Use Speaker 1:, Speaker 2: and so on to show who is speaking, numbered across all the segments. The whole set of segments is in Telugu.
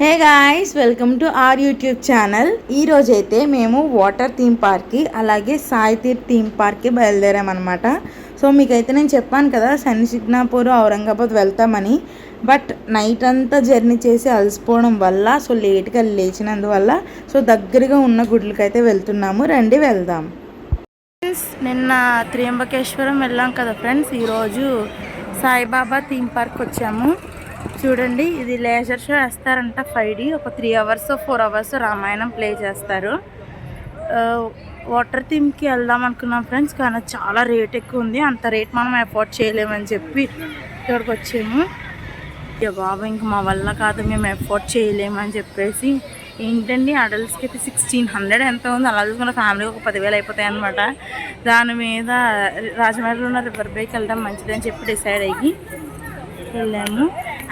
Speaker 1: Hey guys, welcome to our YouTube channel. ఈరోజైతే మేము వాటర్ థీమ్ పార్క్కి అలాగే సాయి తీర్ థీమ్ పార్క్కి బయలుదేరామన్నమాట. సో మీకైతే నేను చెప్పాను కదా శని సిగ్నాపూర్ ఔరంగాబాద్ వెళ్తామని. బట్ నైట్ అంతా జర్నీ చేసి అలసిపోవడం వల్ల సో లేట్గా లేచినందువల్ల సో దగ్గరగా ఉన్న గుడ్లకైతే వెళ్తున్నాము. రండి వెళ్దాం. నిన్న త్రియంబకేశ్వరం వెళ్ళాం కదా ఫ్రెండ్స్. ఈరోజు సాయిబాబా థీమ్ పార్క్ వచ్చాము. చూడండి, ఇది లేజర్ షో వేస్తారంట 5D. ఒక 3 అవర్స్ 4 అవర్స్ రామాయణం ప్లే చేస్తారు. వాటర్ థీమ్కి వెళ్దాం అనుకున్నాం ఫ్రెండ్స్, కానీ చాలా రేట్ ఎక్కువ ఉంది. అంత రేట్ మనం అఫోర్డ్ చేయలేమని చెప్పి ఇక్కడికి వచ్చాము. బాబా ఇంక మా వల్ల కాదు, మేము అఫోర్డ్ చేయలేమని చెప్పేసి ఏంటండి అడల్ట్స్కి అయితే 1600 ఎంత ఉంది. అలా చూసుకున్న ఫ్యామిలీకి ఒక 10,000 అయిపోతాయి అనమాట. దాని మీద రాజమండ్రిలో ఉన్న రివర్ బైక్ వెళ్ళడం మంచిదని చెప్పి డిసైడ్ అయ్యి వెళ్ళాము.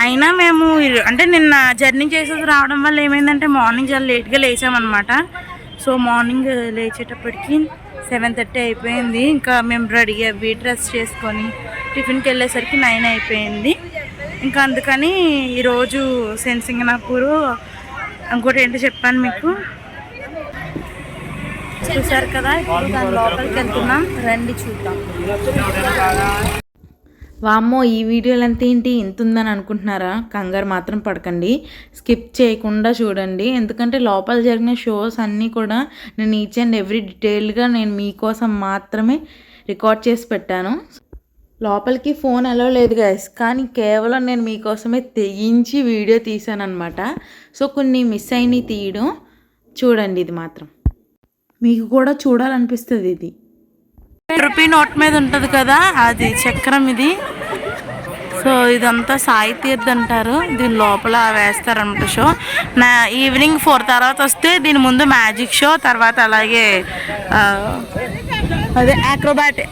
Speaker 1: అయినా మేము అంటే నిన్న జర్నీ చేసేసి రావడం వల్ల ఏమైందంటే మార్నింగ్ చాలా లేట్గా లేచామన్నమాట. సో మార్నింగ్ లేచేటప్పటికి 7:30 అయిపోయింది. ఇంకా మేము రెడీ అయ్యి డ్రెస్ చేసుకొని టిఫిన్కి వెళ్ళేసరికి 9 అయిపోయింది. ఇంకా అందుకని ఈరోజు శనిసింగనాపూర్ ఇంకోటి ఏంటో చెప్పాను మీకు, చూసారు కదా. ఇప్పుడు దాని లోపలికి వెళ్తున్నాం, రండి చూద్దాం. వామ్మో, ఈ వీడియోలు అంతా ఏంటి ఇంత ఉందని అనుకుంటున్నారా? కంగారు మాత్రం పడకండి, స్కిప్ చేయకుండా చూడండి. ఎందుకంటే లోపల జరిగిన షోస్ అన్నీ కూడా నేను ఈచ్ అండ్ ఎవ్రీ డీటెయిల్గా నేను మీకోసం మాత్రమే రికార్డ్ చేసి పెట్టాను. లోపలికి ఫోన్ అలో లేదు గైస్, కానీ కేవలం నేను మీకోసమే తెగించి వీడియో తీసాను అనమాట. సో కొన్ని మిస్ అయినవి తీయడం చూడండి. ఇది మాత్రం మీకు కూడా చూడాలనిపిస్తుంది. ఇది రూపీ నోట్ మీద ఉంటుంది కదా, అది చక్రం ఇది. సో ఇదంతా సాయి తీర్థ్ అంటారు. దీని లోపల వేస్తారనమాట షో. ఈవినింగ్ 4 తర్వాత వస్తే దీని ముందు మ్యాజిక్ షో, తర్వాత అలాగే అదే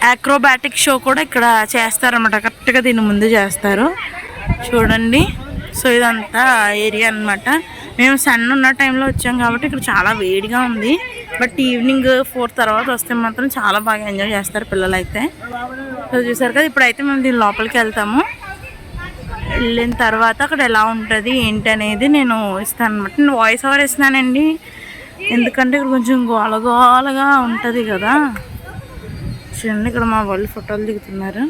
Speaker 1: యాక్రోబాటిక్ షో కూడా ఇక్కడ చేస్తారనమాట. కరెక్ట్గా దీని ముందు చేస్తారు చూడండి. సో ఇదంతా ఏరియా అనమాట. మేము సన్ ఉన్న టైంలో వచ్చాం కాబట్టి ఇక్కడ చాలా వేడిగా ఉంది. బట్ ఈవినింగ్ 4 తర్వాత వస్తే మాత్రం చాలా బాగా ఎంజాయ్ చేస్తారు పిల్లలు అయితే. సో చూసారు కదా, ఇప్పుడైతే మేము దీని లోపలికి వెళ్తాము. వెళ్ళిన తర్వాత అక్కడ ఎలా ఉంటుంది ఏంటి అనేది నేను ఇస్తాను అనమాట. నేను వాయిస్ ఓవర్ ఇస్తున్నానండి, ఎందుకంటే ఇక్కడ కొంచెం గోలగోలగా ఉంటుంది కదా. చూడండి, ఇక్కడ మా వాళ్ళు ఫోటోలు దిగుతున్నారు.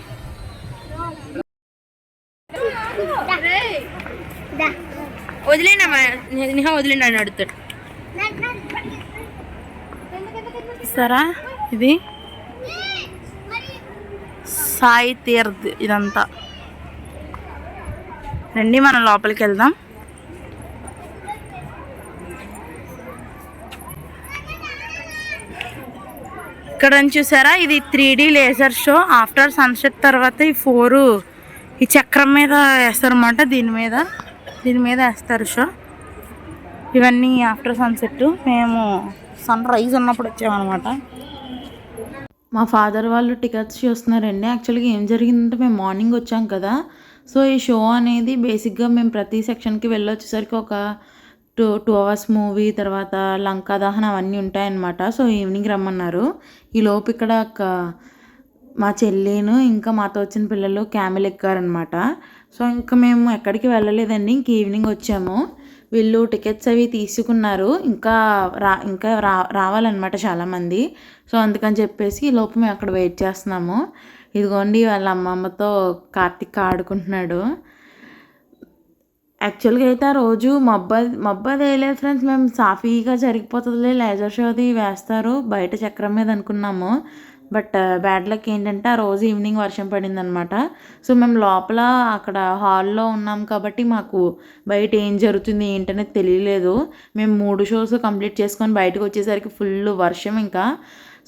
Speaker 1: వదిలేనా అడుగుతాడు సరా. ఇది సాయి తీర్థ్ ఇదంతా. రండి మనం లోపలికి వెళ్దాం. ఇక్కడ చూసారా, ఇది 3D laser show. After sunset తర్వాత ఈ చక్రం మీద వేస్తారన్నమాట. దీని మీద వేస్తారు షో. ఇవన్నీ ఆఫ్టర్ సన్సెట్. మేము సన్ రైజ్ ఉన్నప్పుడు వచ్చామన్నమాట. మా ఫాదర్ వాళ్ళు టికెట్స్ చూస్తున్నారండి. యాక్చువల్గా ఏం జరిగిందంటే మేము మార్నింగ్ వచ్చాం కదా. సో ఈ షో అనేది బేసిక్గా మేము ప్రతి సెక్షన్కి వెళ్ళొచ్చేసరికి ఒక 2 అవర్స్ మూవీ, తర్వాత లంకా దహన్ అవన్నీ ఉంటాయన్నమాట. సో ఈవినింగ్ రమ్మన్నారు. ఈ లోపు ఇక్కడ మా చెల్లిను ఇంకా మాతో వచ్చిన పిల్లలు క్యామెల్ ఎక్కారనమాట. సో ఇంకా మేము ఎక్కడికి వెళ్ళలేదండి, ఇంక ఈవినింగ్ వచ్చాము. వీళ్ళు టికెట్స్ అవి తీసుకున్నారు, ఇంకా రావాలన్నమాట చాలామంది. సో అందుకని చెప్పేసి ఈ లోపు మేము అక్కడ వెయిట్ చేస్తున్నాము. ఇదిగోండి వాళ్ళ అమ్మమ్మతో కార్తిక్ ఆడుకుంటున్నాడు. యాక్చువల్గా అయితే ఆ రోజు మబ్బది వేయలేదు ఫ్రెండ్స్. మేము సాఫీగా జరిగిపోతుందిలే, లేజర్ షోది వేస్తారు బయట చక్రం మీద అనుకున్నాము. బట్ బ్యాడ్ లక్ ఏంటంటే ఆ రోజు ఈవినింగ్ వర్షం పడిందనమాట. సో మేము లోపల అక్కడ హాల్లో ఉన్నాం కాబట్టి మాకు బయట ఏం జరుగుతుంది ఏంటనేది తెలియలేదు. మేము 3 షోస్ కంప్లీట్ చేసుకొని బయటకు వచ్చేసరికి ఫుల్ వర్షం. ఇంకా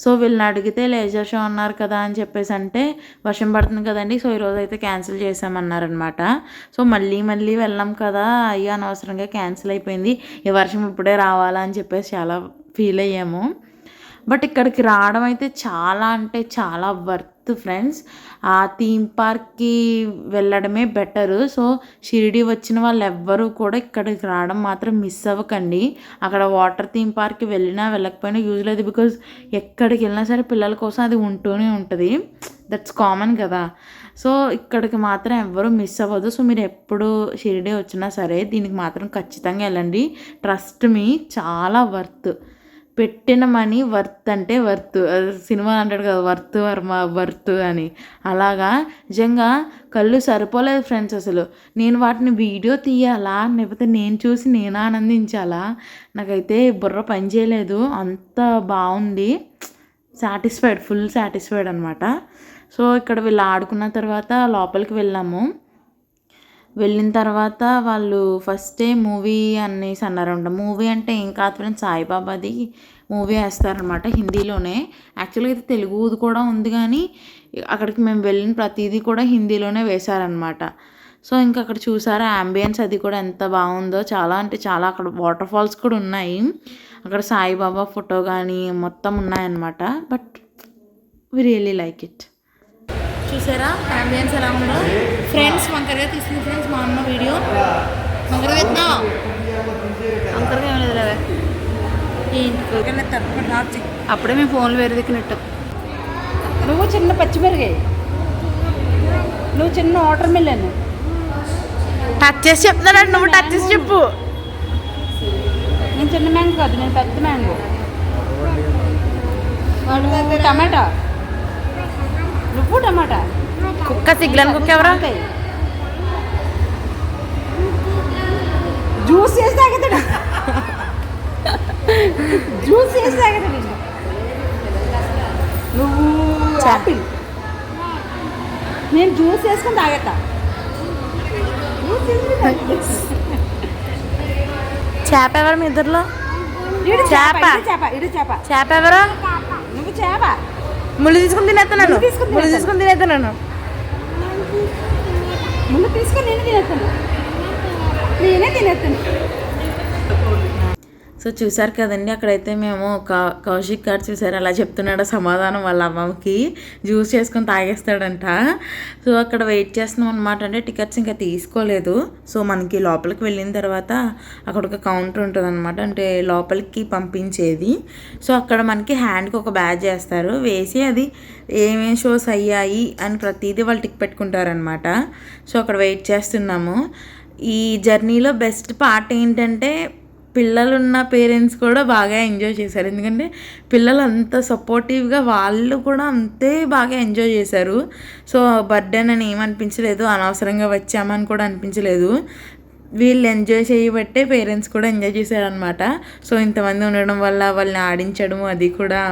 Speaker 1: సో వీళ్ళని అడిగితే లేజర్ షో అన్నారు కదా అని చెప్పేసి అంటే వర్షం పడుతుంది కదండి, సో ఈరోజు అయితే క్యాన్సిల్ చేసామన్నారనమాట. సో మళ్ళీ వెళ్ళాం కదా, అయ్యో అనవసరంగా క్యాన్సిల్ అయిపోయింది, ఈ వర్షం ఇప్పుడే రావాలా అని చెప్పేసి చాలా ఫీల్ అయ్యాము. బట్ ఇక్కడికి రావడం అయితే చాలా అంటే చాలా వర్త్ ఫ్రెండ్స్. ఆ థీమ్ పార్క్కి వెళ్ళడమే బెటరు. సో షిరిడి వచ్చిన వాళ్ళు ఎవ్వరూ కూడా ఇక్కడికి రావడం మాత్రం మిస్ అవ్వకండి. అక్కడ వాటర్ థీమ్ పార్క్కి వెళ్ళినా వెళ్ళకపోయినా యూజ్ లేదు. బికాజ్ ఎక్కడికి వెళ్ళినా సరే పిల్లల కోసం అది ఉంటూనే ఉంటుంది. దట్స్ కామన్ కదా. సో ఇక్కడికి మాత్రం ఎవ్వరూ మిస్ అవ్వదు. సో మీరు ఎప్పుడు షిరిడి వచ్చినా సరే దీనికి మాత్రం ఖచ్చితంగా వెళ్ళండి. ట్రస్ట్ మీ, చాలా వర్త్. పెట్టిన మనీ వర్త్ అంటే వర్త్. సినిమా అంటాడు కదా, వర్త్ వర్మ వర్త్ అని. అలాగా నిజంగా కళ్ళు సరిపోలేదు ఫ్రెండ్స్. అసలు నేను వాటిని వీడియో తీయాలా లేకపోతే నేను చూసి నేను ఆనందించాలా, నాకైతే బుర్ర పని చేయలేదు. అంత బాగుంది. సాటిస్ఫైడ్, ఫుల్ సాటిస్ఫైడ్ అనమాట. సో ఇక్కడ వీళ్ళు ఆడుకున్న తర్వాత లోపలికి వెళ్ళాము. వెళ్ళిన తర్వాత వాళ్ళు ఫస్ట్ డే మూవీ అనేసి అన్నారంట. మూవీ అంటే ఏం కాదు ఫ్రెండ్స్, సాయిబాబాది మూవీ వేస్తారనమాట హిందీలోనే. యాక్చువల్గా అయితే తెలుగుది కూడా ఉంది, కానీ అక్కడికి మేము వెళ్ళిన ప్రతిదీ కూడా హిందీలోనే వేశారనమాట. సో ఇంకా అక్కడ చూసారా అంబియన్స్ అది కూడా ఎంత బాగుందో. చాలా అంటే చాలా, అక్కడ వాటర్ ఫాల్స్ కూడా ఉన్నాయి. అక్కడ సాయిబాబా ఫోటో కానీ మొత్తం ఉన్నాయన్నమాట. But we really like it. చూసారా అంబియన్స్ ఎలా ఉందో ఫ్రెండ్స్. వంకరగా తీసుకుంది ఫ్రెండ్స్ మా అమ్మ వీడియో. వంకరగా ఎత్తా వంకరగా ఏం లేదు లేవే ఇంటికి. అప్పుడే మేము ఫోన్లు వేరే దిక్కినట్టు.
Speaker 2: నువ్వు చిన్న పచ్చిమిరకాయ, నువ్వు చిన్న వాటర్ మిల్లన్.
Speaker 1: టచ్ చేసి చెప్తున్నాడు, నువ్వు టచ్ చేసి చెప్పు.
Speaker 2: నేను చిన్న మ్యాంగో కాదు, నేను పెద్ద మ్యాంగో. వాడు టమాటా, నువ్వు టమాటా.
Speaker 1: కుక్క సిగ్లన్ కుక్క ఎవరా?
Speaker 2: జ్యూస్ చేసి తాగుతాడు, జ్యూస్ చేసి తాగుతాడు. నువ్వు యాపిల్, నేను జ్యూస్ వేసుకొని తాగతా.
Speaker 1: చేప ఎవరు మీ ఇద్దరులో? చేప
Speaker 2: ఇడు చేప.
Speaker 1: చేప ఎవరు?
Speaker 2: నువ్వు చేప.
Speaker 1: ముళ్ళు తీసుకుని తినేస్తున్నాను, ముళ్ళు తీసుకుని తినేస్తున్నాను.
Speaker 2: ముళ్ళు తీసుకొని నేనే తినేస్తాను.
Speaker 1: సో చూసారు కదండి, అక్కడైతే మేము కౌశిక్ గారు చూసారు అలా చెప్తున్నాడు సమాధానం వాళ్ళ అమ్మకి. జ్యూస్ చేసుకొని తాగేస్తాడంట. సో అక్కడ వెయిట్ చేస్తున్నాం అనమాట. అంటే టికెట్స్ ఇంకా తీసుకోలేదు. సో మనకి లోపలికి వెళ్ళిన తర్వాత అక్కడ ఒక కౌంటర్ ఉంటుంది అనమాట, అంటే లోపలికి పంపించేది. సో అక్కడ మనకి హ్యాండ్కి ఒక బ్యాడ్జ్ వేస్తారు, వేసి అది ఏమేమి షోస్ అయ్యాయి అని ప్రతిదీ వాళ్ళు టిక్ పెట్టుకుంటారనమాట. సో అక్కడ వెయిట్ చేస్తున్నాము. ఈ జర్నీలో బెస్ట్ పార్ట్ ఏంటంటే పిల్లలున్న పేరెంట్స్ కూడా బాగా ఎంజాయ్ చేశారు. ఎందుకంటే పిల్లలు అంత సపోర్టివ్గా వాళ్ళు కూడా అంతే బాగా ఎంజాయ్ చేశారు. సో బర్త్డేన్ అని ఏమనిపించలేదు, అనవసరంగా వచ్చామని కూడా అనిపించలేదు. వీళ్ళు ఎంజాయ్ చేయబట్టే పేరెంట్స్ కూడా ఎంజాయ్ చేశారనమాట. సో ఇంతమంది ఉండడం వల్ల వాళ్ళని ఆడించడం అది కూడా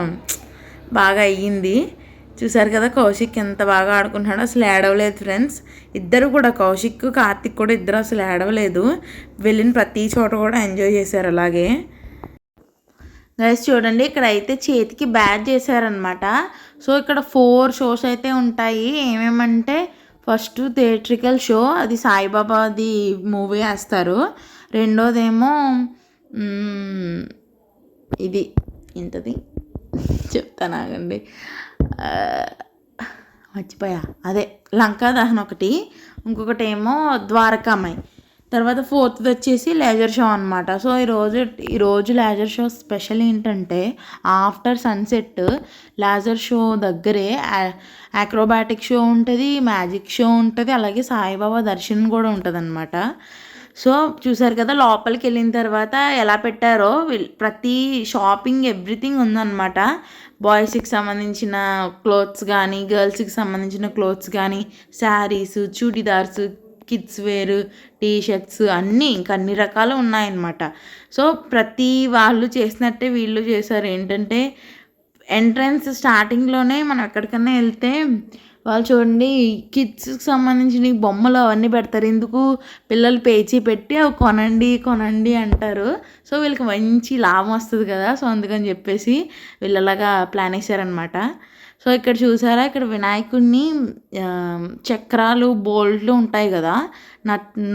Speaker 1: బాగా అయ్యింది. చూసారు కదా కౌశిక్ ఎంత బాగా ఆడుకుంటున్నాడో. అసలు ఏడవలేదు ఫ్రెండ్స్. ఇద్దరు కూడా, కౌశిక్ కార్తిక్ కూడా ఇద్దరు అసలు ఏడవలేదు. వెళ్ళిన ప్రతి చోట కూడా ఎంజాయ్ చేశారు. అలాగే గైస్ చూడండి, ఇక్కడ అయితే చేతికి బ్యాడ్జ్ చేశారనమాట. సో ఇక్కడ 4 షోస్ అయితే ఉంటాయి. ఏమేమంటే ఫస్ట్ థియేట్రికల్ షో, అది సాయిబాబాది మూవీ వేస్తారు. రెండోదేమో ఇది ఏంటది చెప్తాను ఆగండి, మర్చిపోయా, అదే లంకా దహన్ ఒకటి, ఇంకొకటి ఏమో ద్వారకామై. తర్వాత 4th వచ్చేసి లేజర్ షో అనమాట. సో ఈరోజు లేజర్ షో స్పెషల్ ఏంటంటే ఆఫ్టర్ సన్సెట్ లేజర్ షో దగ్గరే యాక్రోబాటిక్ షో ఉంటుంది, మ్యాజిక్ షో ఉంటుంది, అలాగే సాయిబాబా దర్శనం కూడా ఉంటుంది అనమాట. సో చూసారు కదా లోపలికి వెళ్ళిన తర్వాత ఎలా పెట్టారో, ప్రతి షాపింగ్ ఎవ్రీథింగ్ ఉందన్నమాట. బాయ్స్కి సంబంధించిన క్లోత్స్ కానీ, గర్ల్స్కి సంబంధించిన క్లోత్స్ కానీ, saris, churidars, kids wear, T shirts అన్నీ ఇంకా అన్ని రకాలు ఉన్నాయన్నమాట. సో ప్రతి వాళ్ళు చేసినట్టే వీళ్ళు చేశారు. ఏంటంటే ఎంట్రన్స్ స్టార్టింగ్లోనే మనం ఎక్కడికన్నా వెళ్తే వాళ్ళు చూడండి కిడ్స్కి సంబంధించిన బొమ్మలు అవన్నీ పెడతారు. ఎందుకు, పిల్లలు పేచీ పెట్టి అవి కొనండి అంటారు. సో వీళ్ళకి మంచి లాభం వస్తుంది కదా. సో అందుకని చెప్పేసి వీళ్ళలాగా ప్లాన్ వేసారనమాట. సో ఇక్కడ చూసారా, ఇక్కడ వినాయకుడిని చక్రాలు, బోల్ట్లు ఉంటాయి కదా,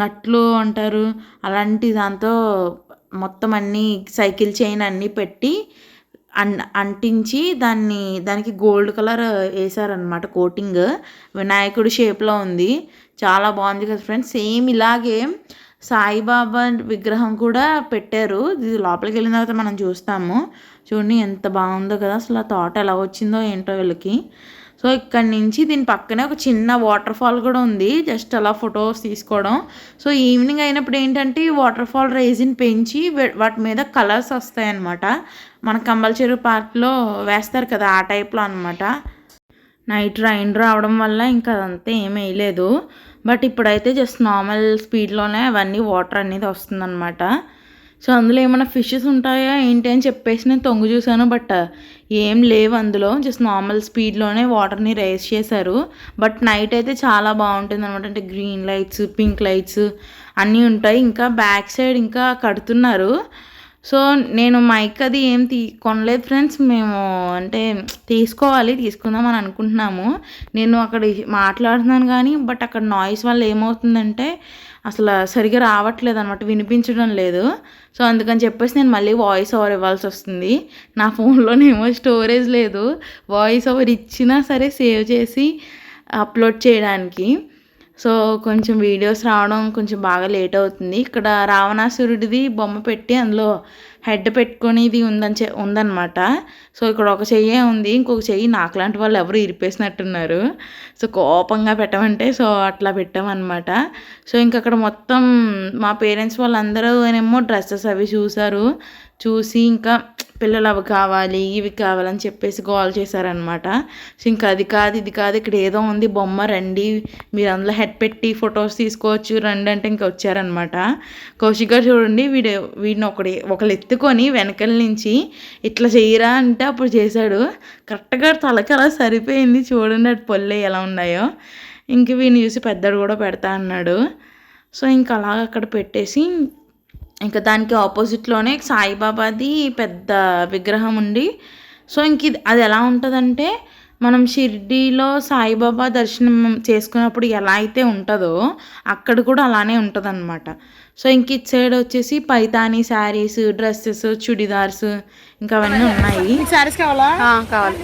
Speaker 1: నట్లు అంటారు, అలాంటి దాంతో మొత్తం అన్నీ సైకిల్ చైన్ అన్నీ పెట్టి అంటించి దానికి గోల్డ్ కలర్ వేసారనమాట కోటింగ్. వినాయకుడి షేప్లో ఉంది, చాలా బాగుంది కదా ఫ్రెండ్స్. సేమ్ ఇలాగే సాయిబాబా విగ్రహం కూడా పెట్టారు. ఇది లోపలికి వెళ్ళిన తర్వాత మనం చూస్తాము. చూడండి ఎంత బాగుందో కదా, అసలు ఆ తోట ఎలా వచ్చిందో ఏంటో వీళ్ళకి. సో ఇక్కడ నుంచి దీని పక్కనే ఒక చిన్న వాటర్ ఫాల్ కూడా ఉంది, జస్ట్ అలా ఫొటోస్ తీసుకోవడం. సో ఈవినింగ్ అయినప్పుడు ఏంటంటే ఈ వాటర్ ఫాల్ రేజిన్ పెంచి వాటి మీద కలర్స్ వస్తాయన్నమాట. మన కంబల్చెరువు పార్క్లో వేస్తారు కదా, ఆ టైప్లో అనమాట. నైట్ రైన్ రావడం వల్ల ఇంకా అదంతా ఏమీ వేయలేదు. బట్ ఇప్పుడైతే జస్ట్ నార్మల్ స్పీడ్లోనే అవన్నీ వాటర్ అనేది వస్తుందన్నమాట. సో అందులో ఏమైనా ఫిషెస్ ఉంటాయా ఏంటి అని చెప్పేసి నేను తొంగి చూసాను, బట్ ఏం లేవు అందులో. జస్ట్ నార్మల్ స్పీడ్లోనే వాటర్ని రైజ్ చేశారు. బట్ నైట్ అయితే చాలా బాగుంటుంది అనమాట. అంటే గ్రీన్ లైట్స్, పింక్ లైట్స్ అన్నీ ఉంటాయి. ఇంకా బ్యాక్ సైడ్ ఇంకా కడుతున్నారు. సో నేను మైక్ అది ఏం కొనలేదు ఫ్రెండ్స్. మేము అంటే తీసుకుందామని అనుకుంటున్నాము. నేను అక్కడ మాట్లాడుతున్నాను కానీ బట్ అక్కడ నాయిస్ వల్ల ఏమవుతుందంటే అసలు సరిగా రావట్లేదు అనమాట, వినిపించడం లేదు. సో అందుకని చెప్పేసి నేను మళ్ళీ వాయిస్ ఓవర్ ఇవ్వాల్సి వస్తుంది. నా ఫోన్లోనేమో స్టోరేజ్ లేదు, వాయిస్ ఓవర్ ఇచ్చినా సరే సేవ్ చేసి అప్లోడ్ చేయడానికి. సో కొంచెం వీడియోస్ రావడం కొంచెం బాగా లేట్ అవుతుంది. ఇక్కడ రావణాసురుడిది బొమ్మ పెట్టి అందులో హెడ్ పెట్టుకొని ఇది ఉందన్నమాట. సో ఇక్కడ ఒక చెయ్యే ఉంది, ఇంకొక చెయ్యి నాకు లాంటి వాళ్ళు ఎవరు ఇరిపేసినట్టున్నారు. సో కోపంగా పెట్టమంటే సో అట్లా పెట్టామన్నమాట. సో ఇంకక్కడ మొత్తం మా పేరెంట్స్ వాళ్ళందరూ ఏమో డ్రెస్సెస్ అవి చూసి ఇంకా పిల్లలు అవి కావాలి ఇవి కావాలని చెప్పేసి కాల్ చేశారనమాట. సో ఇంకా అది కాదు ఇది కాదు ఇక్కడ ఏదో ఉంది బొమ్మ, రండి మీరు అందులో హెడ్ పెట్టి ఫొటోస్ తీసుకోవచ్చు రండి అంటే ఇంకా వచ్చారనమాట. కౌశిక్ గారు చూడండి, వీడిని ఒకళ్ళు ఎత్తుకొని వెనకల నుంచి ఇట్లా చేయరా అంటే అప్పుడు చేశాడు. కరెక్ట్గా తలకి అలా సరిపోయింది. చూడండి అటు పొల్లే ఎలా ఉన్నాయో. ఇంక వీడిని చూసి పెద్దడు కూడా పెడతా అన్నాడు. సో ఇంకా అలాగ అక్కడ పెట్టేసి ఇంకా దానికి ఆపోజిట్లోనే సాయిబాబాది పెద్ద విగ్రహం ఉండి, సో ఇంక అది ఎలా ఉంటుందంటే మనం షిర్డీలో సాయిబాబా దర్శనం చేసుకున్నప్పుడు ఎలా అయితే ఉంటుందో అక్కడ కూడా అలానే ఉంటుంది అనమాట. సో ఇంక ఇటు సైడ్ వచ్చేసి పైతానీ శారీస్, డ్రెస్సెస్, చుడిదార్స్ ఇంకా అవన్నీ ఉన్నాయి.
Speaker 2: శారీస్ కావాలా?
Speaker 1: కావాలి.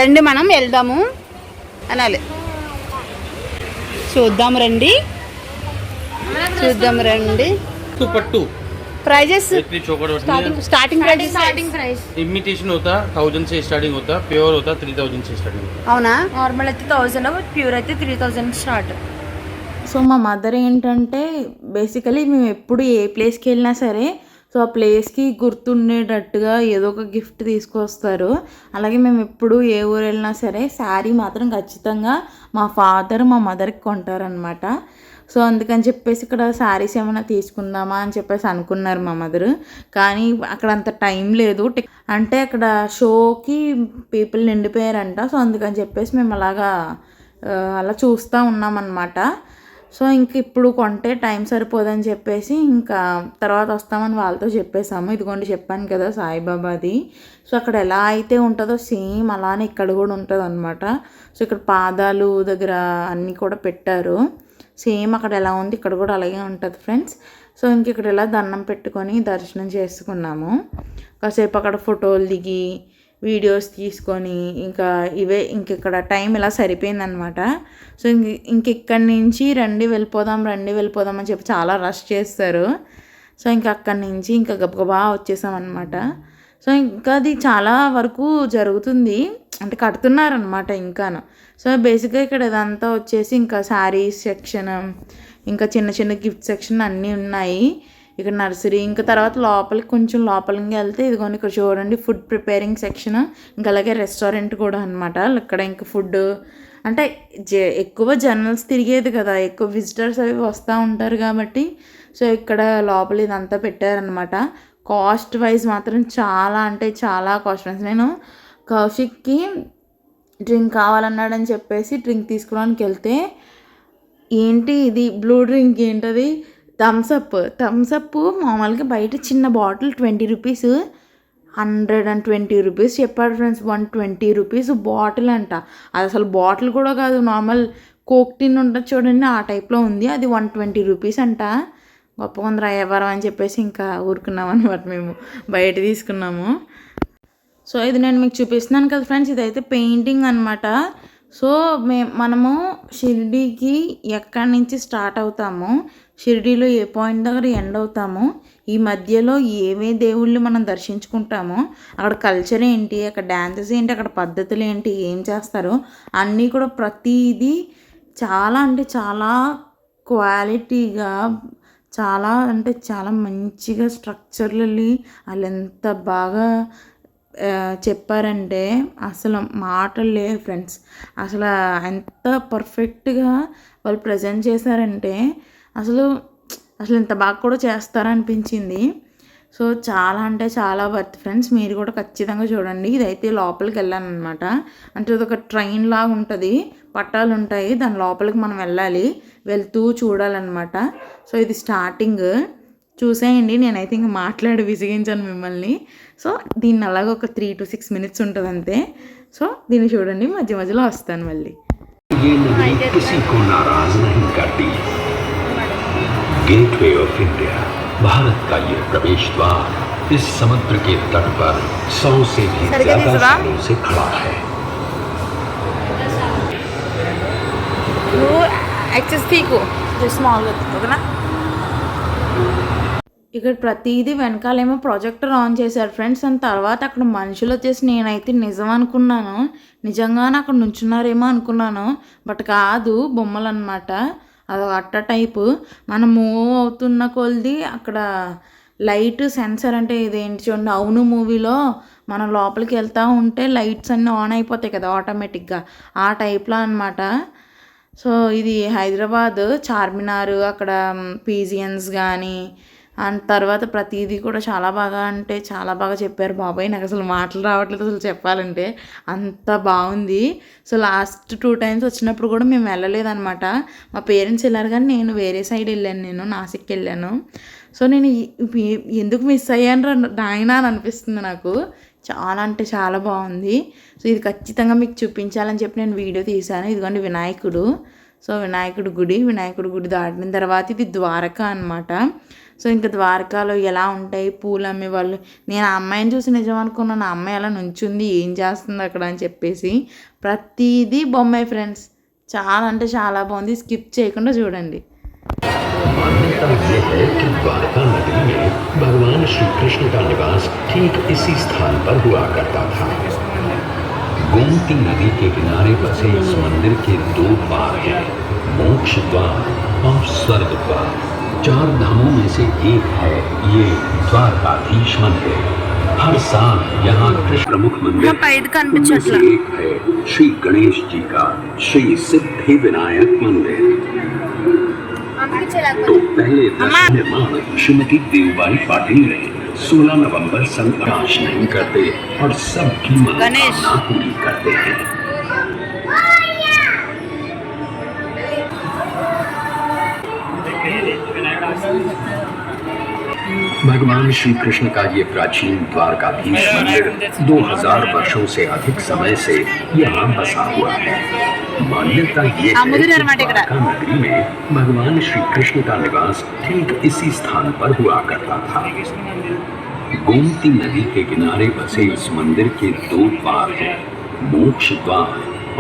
Speaker 2: రండి మనం వెళ్దాము అనాలి. చూద్దాం రండి.
Speaker 3: पट्टू
Speaker 2: ప్రైజెస్ స్టార్టింగ్ ప్రైస్
Speaker 3: इमिटेशन होता 1000 से स्टार्टिंग होता, प्योर होता 3000 से स्टार्टिंग.
Speaker 2: అవునా? నార్మల్ అయితే 1000, ప్యూర్ అయితే 3000 స్టార్ట్.
Speaker 1: సో మా మదర్ ఏంటంటే బేసికలీ మేము ఎప్పుడు ఏ ప్లేస్కి వెళ్ళినా సరే సో ఆ ప్లేస్కి గుర్తుండేటట్టుగా ఏదో ఒక గిఫ్ట్ తీసుకొస్తారు. అలాగే మేము ఎప్పుడు ఏ ఊరు వెళ్ళినా సరే శారీ మాత్రం ఖచ్చితంగా మా ఫాదర్ మా మదర్కి కొంటారనమాట. సో అందుకని చెప్పేసి ఇక్కడ శారీస్ ఏమైనా తీసుకుందామా అని చెప్పేసి అనుకున్నారు మా మదర్. కానీ అక్కడ అంత టైం లేదు, అంటే అక్కడ షోకి పీపుల్ నిండిపోయారంట. సో అందుకని చెప్పేసి మేము అలా చూస్తూ ఉన్నామన్నమాట. సో ఇంక ఇప్పుడు కొంటే టైం సరిపోదని చెప్పేసి ఇంకా తర్వాత వస్తామని వాళ్ళతో చెప్పేసాము. ఇదిగోండి చెప్పాను కదా సాయిబాబాది. సో అక్కడ ఎలా అయితే ఉంటుందో సేమ్ అలానే ఇక్కడ కూడా ఉంటుంది అనమాట. సో ఇక్కడ పాదాలు దగ్గర అన్నీ కూడా పెట్టారు. సేమ్ అక్కడ ఎలా ఉంది ఇక్కడ కూడా అలాగే ఉంటుంది ఫ్రెండ్స్. సో ఇంక ఇక్కడ ఇలా దండం పెట్టుకొని దర్శనం చేసుకున్నాము. కాసేపు అక్కడ ఫోటోలు దిగి వీడియోస్ తీసుకొని ఇంకా ఇక్కడ టైం ఇలా సరిపోయిందనమాట. సో ఇక్కడి నుంచి రండి వెళ్ళిపోదాం అని చెప్పి చాలా రష్ చేస్తారు. సో ఇంకా అక్కడి నుంచి ఇంకా గబగబా వచ్చేసామన్నమాట. సో ఇంకా అది చాలా వరకు జరుగుతుంది, అంటే కడుతున్నారనమాట ఇంకాను. సో బేసిక్గా ఇక్కడ ఇదంతా వచ్చేసి ఇంకా శారీస్ సెక్షన్, ఇంకా చిన్న చిన్న గిఫ్ట్ సెక్షన్ అన్నీ ఉన్నాయి. ఇక్కడ నర్సరీ, ఇంకా తర్వాత కొంచెం లోపలికి వెళ్తే ఇదిగోండి ఇక్కడ చూడండి ఫుడ్ ప్రిపేరింగ్ సెక్షన్, ఇంకా అలాగే రెస్టారెంట్ కూడా అనమాట. ఇక్కడ ఇంకా ఫుడ్ అంటే ఎక్కువ జర్నల్స్ తిరిగేది కదా, ఎక్కువ విజిటర్స్ అవి వస్తూ ఉంటారు కాబట్టి సో ఇక్కడ లోపల ఇదంతా పెట్టారనమాట. కాస్ట్ వైజ్ మాత్రం చాలా అంటే చాలా కాస్ట్ వైజ్. నేను కౌశిక్కి డ్రింక్ కావాలన్నాడని చెప్పేసి డ్రింక్ తీసుకోవడానికి వెళ్తే ఏంటి ఇది బ్లూ డ్రింక్ ఏంటది థమ్సప్ మామూలుగా బయట చిన్న బాటిల్ 20 రూపీస్, 120 రూపీస్ చెప్పాడు ఫ్రెండ్స్. 120 రూపీస్ బాటిల్ అంట. అది అసలు బాటిల్ కూడా కాదు, నార్మల్ కోక్ టిన్ ఉంటుంది చూడండి, ఆ టైప్లో ఉంది. అది 120 రూపీస్ అంట. గొప్ప కొందరు అయ్యేవారం అని చెప్పేసి ఇంకా ఊరుకున్నాం అనమాట, మేము బయట తీసుకున్నాము. సో ఇది నేను మీకు చూపిస్తున్నాను కదా ఫ్రెండ్స్, ఇదైతే పెయింటింగ్ అనమాట. సో మనము షిరిడీకి ఎక్కడి నుంచి స్టార్ట్ అవుతామో, షిరిడీలో ఏ పాయింట్ దగ్గర ఎండ్ అవుతామో, ఈ మధ్యలో ఏవే దేవుళ్ళు మనం దర్శించుకుంటామో, అక్కడ కల్చర్ ఏంటి, అక్కడ డ్యాన్సెస్ ఏంటి, అక్కడ పద్ధతులు ఏంటి, ఏం చేస్తారో అన్నీ కూడా ప్రతిదీ చాలా అంటే చాలా క్వాలిటీగా, చాలా అంటే చాలా మంచిగా స్ట్రక్చర్లీ వాళ్ళు ఎంత బాగా చెప్పారంటే అసలు మాటలు లేవు ఫ్రెండ్స్. అసలు ఎంత పర్ఫెక్ట్గా వాళ్ళు ప్రజెంట్ చేశారంటే అసలు ఇంత బాగా కూడా చేస్తారనిపించింది. సో చాలా అంటే చాలా వర్త్ ఫ్రెండ్స్, మీరు కూడా ఖచ్చితంగా చూడండి. ఇదైతే లోపలికి వెళ్ళాను అనమాట. అంటే ఇది ఒక ట్రైన్ లాగా ఉంటుంది, పట్టాలు ఉంటాయి, దాని లోపలికి మనం వెళ్ళాలి, వెళ్తూ చూడాలన్నమాట. సో ఇది స్టార్టింగ్ చూసేయండి. నేనైతే ఇంకా మాట్లాడి విసిగించాను మిమ్మల్ని. సో దీన్ని అలాగ ఒక 3 to 6 minutes ఉంటుంది అంతే. సో దీన్ని చూడండి, మధ్య మధ్యలో వస్తాను మళ్ళీ.
Speaker 4: गेटवे ऑफ इंडिया, भारत का ये प्रवेश द्वार इस समुद्र के तट पर 100 से भी ज्यादा सालों से खड़ा है.
Speaker 1: ఇక్కడ ప్రతిదీ వెనకాలేమో ప్రొజెక్టర్ ఆన్ చేశారు ఫ్రెండ్స్. అని తర్వాత అక్కడ మనుషులు వచ్చేసి నేనైతే నిజం అనుకున్నాను, నిజంగానే అక్కడ నుంచున్నారేమో అనుకున్నాను. బట్ కాదు, బొమ్మలు అనమాట. అది అట్ట టైపు. మనం మూవ్ అవుతున్న కొలది అక్కడ లైట్ సెన్సర్, అంటే ఇదేంటి చూడండి, అవును మూవీలో మనం లోపలికి వెళ్తూ ఉంటే లైట్స్ అన్నీ ఆన్ అయిపోతాయి కదా ఆటోమేటిక్గా, ఆ టైప్లో అనమాట. సో ఇది హైదరాబాద్ చార్మినార్, అక్కడ పీజియన్స్ కానీ, అండ్ తర్వాత ప్రతిదీ కూడా చాలా బాగా అంటే చాలా బాగా చెప్పారు. బాబాయ్ నాకు అసలు మాటలు రావట్లేదు అసలు చెప్పాలంటే, అంత బాగుంది. సో లాస్ట్ 2 times వచ్చినప్పుడు కూడా మేము వెళ్ళలేదన్నమాట. మా పేరెంట్స్ వెళ్ళారు కానీ నేను వేరే సైడ్ వెళ్ళాను, నేను నాసిక్ వెళ్ళాను. సో నేను ఎందుకు మిస్ అయ్యాను నాయన అని అనిపిస్తుంది నాకు. చాలా అంటే చాలా బాగుంది. సో ఇది ఖచ్చితంగా మీకు చూపించాలని చెప్పి నేను వీడియో తీశాను. ఇదిగోండి వినాయకుడు. సో వినాయకుడి గుడి దాటిన తర్వాత ఇది ద్వారకా అనమాట. సో ఇంకా ద్వారకాలో ఎలా ఉంటాయి పూలు అమ్మేవాళ్ళు. నేను ఆ అమ్మాయిని చూసి నిజం అనుకున్నాను, ఆ అమ్మాయి అలా నుంచుంది ఏం చేస్తుంది అక్కడ అని చెప్పేసి. ప్రతిదీ బొమ్మే ఫ్రెండ్స్, చాలా అంటే చాలా బాగుంది. స్కిప్ చేయకుండా చూడండి.
Speaker 4: मान्यता ये है कि द्वारका नगरी में भगवान श्री कृष्ण का निवास ठीक इसी स्थान पर हुआ करता था. गोमती नदी के किनारे बसे इस मंदिर के 2 द्वार हैं, मोक्ष द्वार और स्वर्ग द्वार. 4 धामों में से एक है ये द्वारकाधीश मंदिर. हर साल यहाँ कृष्ण प्रमुख मंदिर में से एक है श्री गणेश जी का श्री सिद्धि विनायक मंदिर. तो पहले निर्माण श्रीमती देवबाई पाटिल ने 16 नवंबर सन नहीं करते और सबकी मनोकामना पूरी करते हैं. भगवान श्री कृष्ण का ये प्राचीन द्वारकाधीश मंदिर 2000 वर्षों से अधिक समय से यहाँ बसा हुआ है. मान्यता ये है कि द्वारका नगरी में भगवान श्री कृष्ण का निवास ठीक इसी स्थान पर हुआ करता था. गोमती नदी के किनारे बसे इस मंदिर के 2 द्वार हैं, मोक्ष द्वार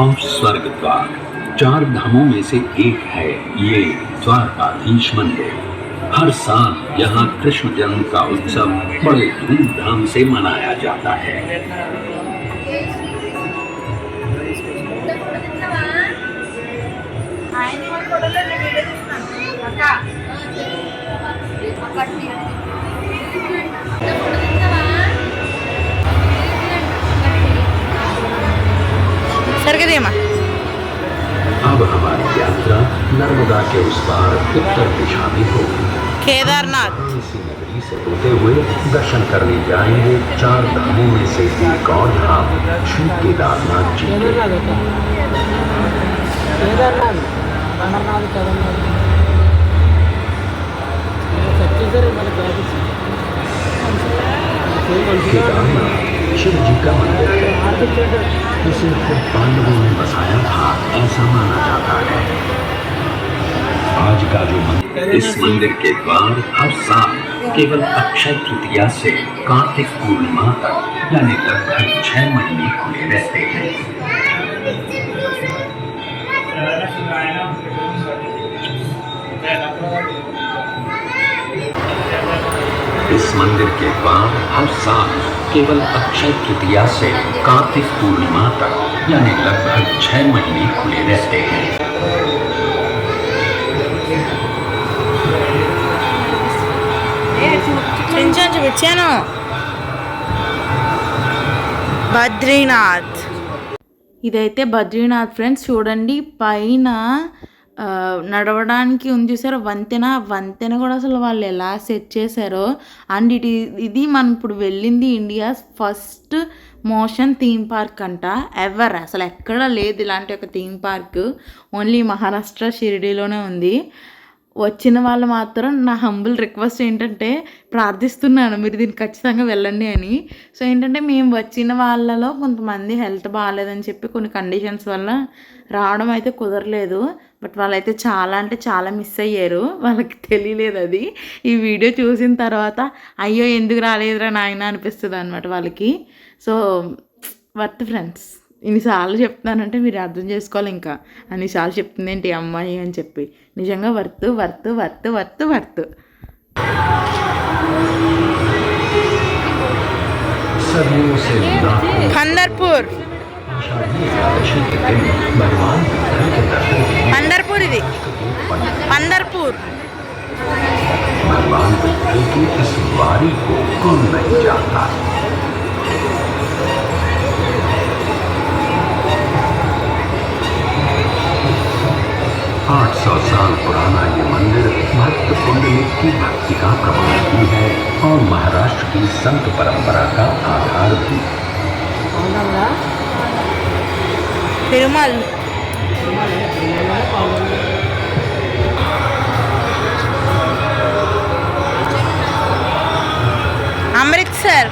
Speaker 4: और स्वर्ग द्वार. 4 धामों में से एक है ये द्वारकाधीश मंदिर. हर साल यहाँ कृष्ण जन्म का उत्सव बड़े धूमधाम से मनाया जाता है. अब हमारी यात्रा नर्मदा के उस पार उत्तर दिशा में होगी.
Speaker 1: केदारनाथ
Speaker 4: इसी नगरी से होते हुए दर्शन करने जाएंगे 4 धामों में से एक और धाम श्री केदारनाथ जी के. केदारनाथ शिव जी का मंदिर है. इसे खुद पांडवों ने बसाया था ऐसा माना जाता है. का जो मंदिर, इस मंदिर के द्वार हर साल केवल अक्षय तृतीया से कार्तिक पूर्णिमा तक यानी लगभग 6 महीने खुले रहते हैं। इस मंदिर के द्वार हर साल केवल अक्षय तृतीया से कार्तिक पूर्णिमा तक यानी लगभग 6 महीने खुले रहते हैं।
Speaker 1: కొంచెం చూపించాను. బద్రీనాథ్, ఇదైతే బద్రీనాథ్ ఫ్రెండ్స్. చూడండి పైన నడవడానికి ఉంది చూసారో వంతెన కూడా అసలు వాళ్ళు ఎలా సెట్ చేశారో. అండ్ ఇది మనం ఇప్పుడు వెళ్ళింది India first motion theme park అంట ఎవర్. అసలు ఎక్కడ లేదు ఇలాంటి ఒక థీమ్ పార్క్, ఓన్లీ మహారాష్ట్ర షిరిడీలోనే ఉంది. వచ్చిన వాళ్ళు మాత్రం నా హంబుల్ రిక్వెస్ట్ ఏంటంటే, ప్రార్థిస్తున్నాను మీరు దీనికి ఖచ్చితంగా వెళ్ళండి అని. సో ఏంటంటే మేము వచ్చిన వాళ్ళలో కొంతమంది హెల్త్ బాగాలేదని చెప్పి కొన్ని కండిషన్స్ వల్ల రావడం అయితే కుదరలేదు. బట్ వాళ్ళైతే చాలా అంటే చాలా మిస్ అయ్యారు, వాళ్ళకి తెలియలేదు అది. ఈ వీడియో చూసిన తర్వాత అయ్యో ఎందుకు రాలేదురా నాయన అనిపిస్తుంది అనమాట వాళ్ళకి. సో వర్త్ ఫ్రెండ్స్, ఇన్నిసార్లు చెప్తున్నానంటే మీరు అర్థం చేసుకోవాలి. ఇంకా అన్నిసార్లు చెప్తుంది ఏంటి అమ్మాయి అని చెప్పి. నిజంగా worth worth worth worth worth. Pandharpur, Pandharpur, ఇది పండర్పూర్.
Speaker 4: भगवान बुद्ध की इस वारी को कौन नहीं जानता। 800 साल पुराना ये मंदिर भक्त पुंडलिक की भक्ति का प्रमाण भी है और महाराष्ट्र की संत परंपरा का आधार भी।
Speaker 1: तिरुमल, అమృత్సర్.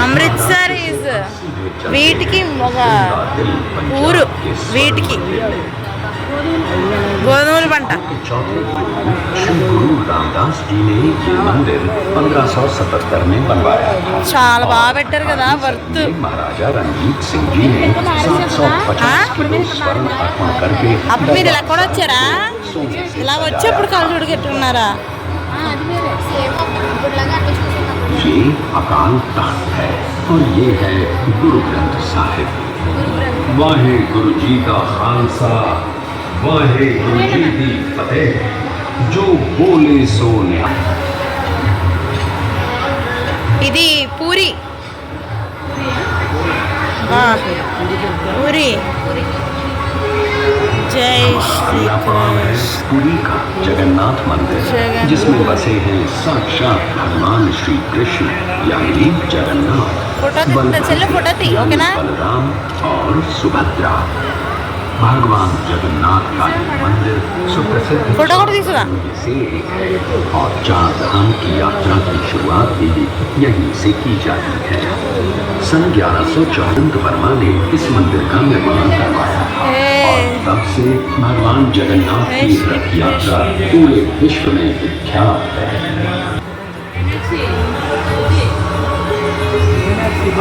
Speaker 1: అమృత్సర్ ఈజ్ వీటికి ఒక ఊరు, వీటికి గోధుమల పంట.
Speaker 4: श्री गुरु रामदास जी ने ये मंदिर 1577 में बनवाया था।
Speaker 1: చాలా బాగా పెట్టారు కదా, వర్త్.
Speaker 4: महाराजा रणजीत सिंह जी ने 750 किलो स्वर्ण अर्पण करके
Speaker 1: అప్పుడు మీరు ఇలా కూడా వచ్చారా? ఇలా వచ్చి అప్పుడు కాలు చూడగట్టుకున్నారా?
Speaker 4: ये अकाल तख्त है और ये है गुरु ग्रंथ साहिब। वाहे गुरु जी का खालसा, वाहे गुरु जी की फतेह, जो बोले सो न्याय।
Speaker 1: ఇది పూరి, పూరి. जय श्री कृष्ण।
Speaker 4: पुरी का जगन्नाथ मंदिर जिसमें बसे हैं साक्षात भगवान श्री कृष्ण यानी जगन्नाथ, बलराम और सुभद्रा। भगवान जगन्नाथ का ये मंदिर सुप्रसिद्ध से एक है और 4 धाम की यात्रा की शुरुआत भी यहीं से की जाती है। सन 1154 वर्मा ने इस मंदिर का निर्माण करवाया था और तब से भगवान जगन्नाथ की रथ यात्रा पूरे विश्व में विख्यात है।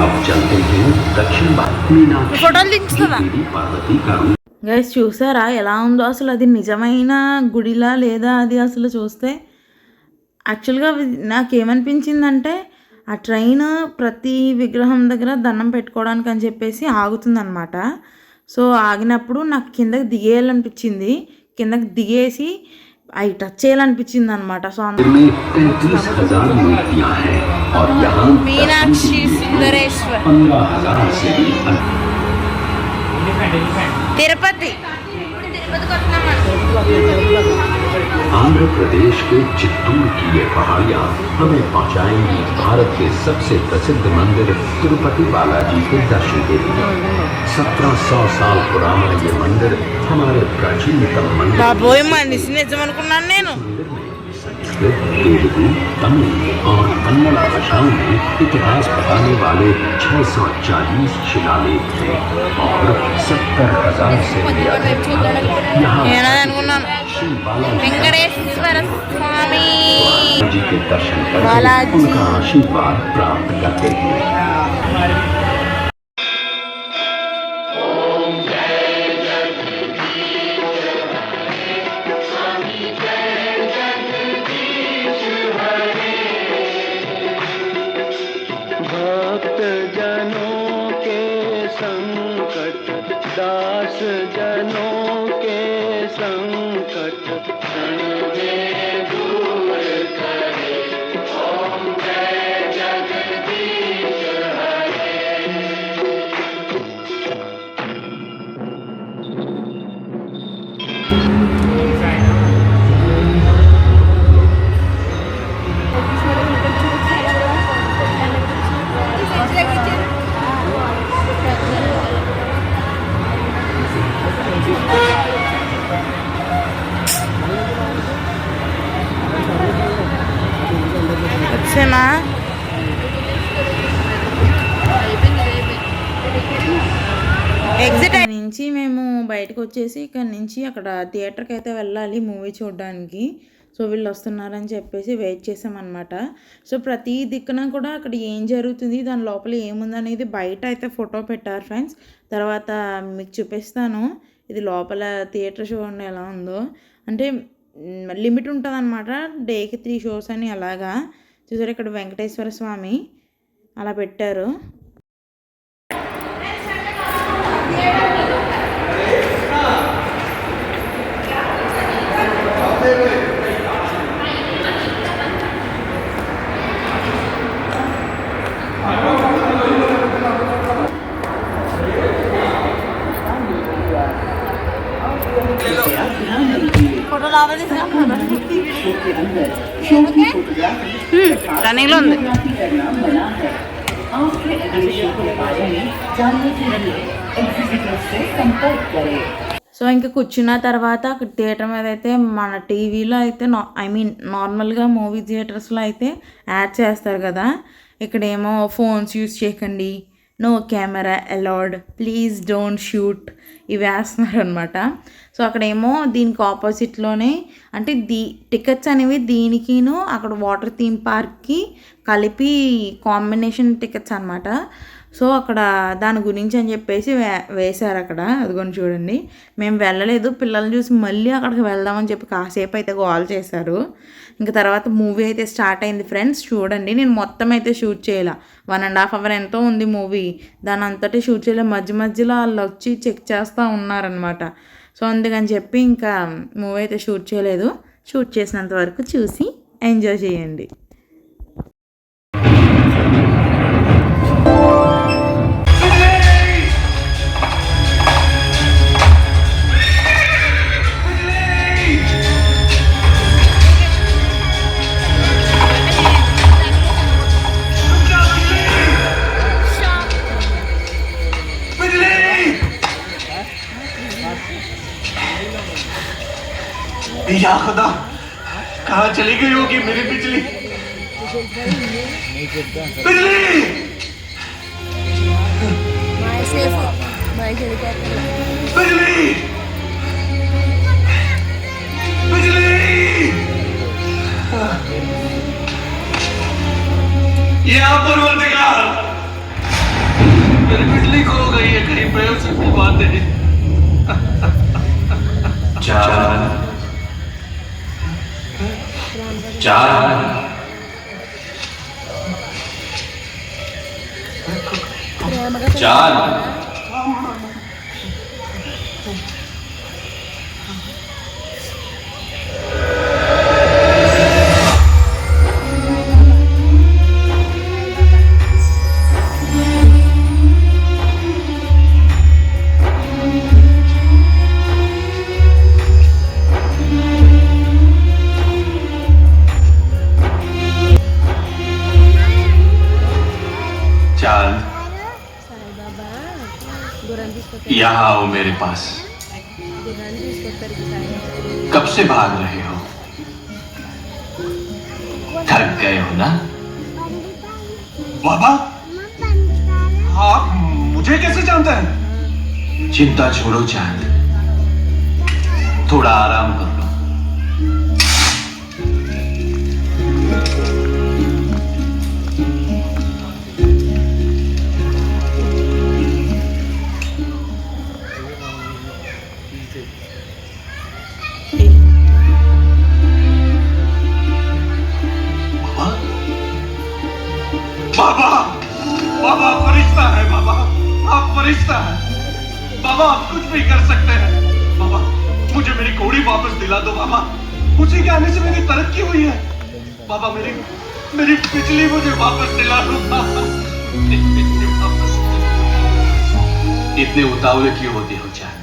Speaker 4: अब चलते हैं दक्षिण मीनाक्षी पार्वती का रूप।
Speaker 1: గైస్ చూసారా ఎలా ఉందో అసలు? అది నిజమైన గుడిలా లేదా అది అసలు చూస్తే? యాక్చువల్గా నాకేమనిపించిందంటే ఆ ట్రైన్ ప్రతి విగ్రహం దగ్గర దండం పెట్టుకోవడానికి అని చెప్పేసి ఆగుతుందన్నమాట. సో ఆగినప్పుడు నాకు కిందకి దిగేయాలనిపించింది, కిందకి దిగేసి అవి టచ్ చేయాలనిపించింది అనమాట. సో మీనాక్షి సుందరేశ్వర్, తిరుపతి.
Speaker 4: आंध्र प्रदेश के चित्तूर की ये पहाड़ियाँ हमें पहुँचाएंगी भारत के सबसे प्रसिद्ध मंदिर तिरुपति बालाजी के दर्शन के लिए। 1700 साल पुराना ये मंदिर हमारे प्राचीनतम मंदिर। तेलुगु, तमिल और कन्नड़ भाषाओं में इतिहास बताने वाले 640 शिलालेख थे और 70,000 से भी अधिक यहाँ श्री बालाजी
Speaker 1: వెంకటేశ్వర స్వామి
Speaker 4: जी के दर्शन करके
Speaker 1: बालाजी।
Speaker 4: उनका आशीर्वाद प्राप्त करते हैं।
Speaker 5: भक्त जनों के संकट दास जनों के संकट क्षण में दूर करे। ओम जय जगदीश हरे।
Speaker 1: వచ్చేనా ఎగ్జిట్ నుంచి మేము బయటకు వచ్చేసి ఇక్కడ నుంచి అక్కడ థియేటర్కి అయితే వెళ్ళాలి మూవీ చూడడానికి. సో వీళ్ళు వస్తున్నారని చెప్పేసి వెయిట్ చేసామన్నమాట. సో ప్రతి దిక్కున కూడా అక్కడ ఏం జరుగుతుంది, దాని లోపల ఏముందనేది బయట అయితే ఫోటో పెట్టారు ఫ్రెండ్స్. తర్వాత మీకు చూపిస్తాను. ఇది లోపల థియేటర్ చూడండి ఎలా ఉందో. అంటే లిమిట్ ఉంటుంది అనమాట, డేకి 3 షోస్ అని అలాగా. చూసారు ఇక్కడ వెంకటేశ్వర స్వామి అలా పెట్టారు. రన్నింగ్లో ఉంది. సో ఇంకా కూర్చున్న తర్వాత అక్కడ థియేటర్ మీద అయితే మన టీవీలో అయితే నార్మల్గా మూవీ థియేటర్స్లో అయితే యాడ్ చేస్తారు కదా, ఇక్కడేమో ఫోన్స్ యూజ్ చేయకండి, no camera allowed, please don't shoot, ఇవి వేస్తున్నారు అనమాట. సో అక్కడేమో దీనికి ఆపోజిట్లోనే అంటే టికెట్స్ అనేవి దీనికిను అక్కడ వాటర్ థీమ్ పార్క్కి కలిపి కాంబినేషన్ టికెట్స్ అనమాట. సో అక్కడ దాని గురించి అని చెప్పేసి వేశారు అక్కడ. అదిగోని చూడండి, మేము వెళ్ళలేదు, పిల్లల్ని చూసి మళ్ళీ అక్కడికి వెళ్దామని చెప్పి కాసేపు అయితే కాల్ చేశారు. ఇంకా తర్వాత మూవీ అయితే స్టార్ట్ అయింది ఫ్రెండ్స్. చూడండి, నేను మొత్తం అయితే షూట్ చేయాల, 1.5 hour ఎంతో ఉంది మూవీ, దాని అంతటి షూట్ చేయలే. మధ్య మధ్యలో వాళ్ళు వచ్చి చెక్ చేస్తూ ఉన్నారనమాట. సో అందుకని చెప్పి ఇంకా మూవీ అయితే షూట్ చేయలేదు. షూట్ చేసినంత వరకు చూసి ఎంజాయ్ చేయండి.
Speaker 5: या खुदा, कहाँ चली गई होगी मेरी बिजली? बिजली! बिजली! बिजली! यहाँ पर मेरी बिजली खो गई है कहीं पे, उसकी बात है।
Speaker 4: चार यहाँ आओ मेरे पास, कब से भाग रहे हो? थक गए हो ना?
Speaker 5: बाबा, आप मुझे कैसे जानते हैं?
Speaker 4: चिंता छोड़ो चांद, थोड़ा आराम कर लो,
Speaker 5: फरिश्ता है। बाबा आप कुछ नहीं कर सकते हैं। बाबा मुझे मेरी घोड़ी वापस दिला दो बाबा। उसी के आने से मेरी तरक्की हुई है। बाबा मेरी मेरी बिजली मुझे वापस दिला दो बाबा। इतने उतावले क्यों होती हो जान?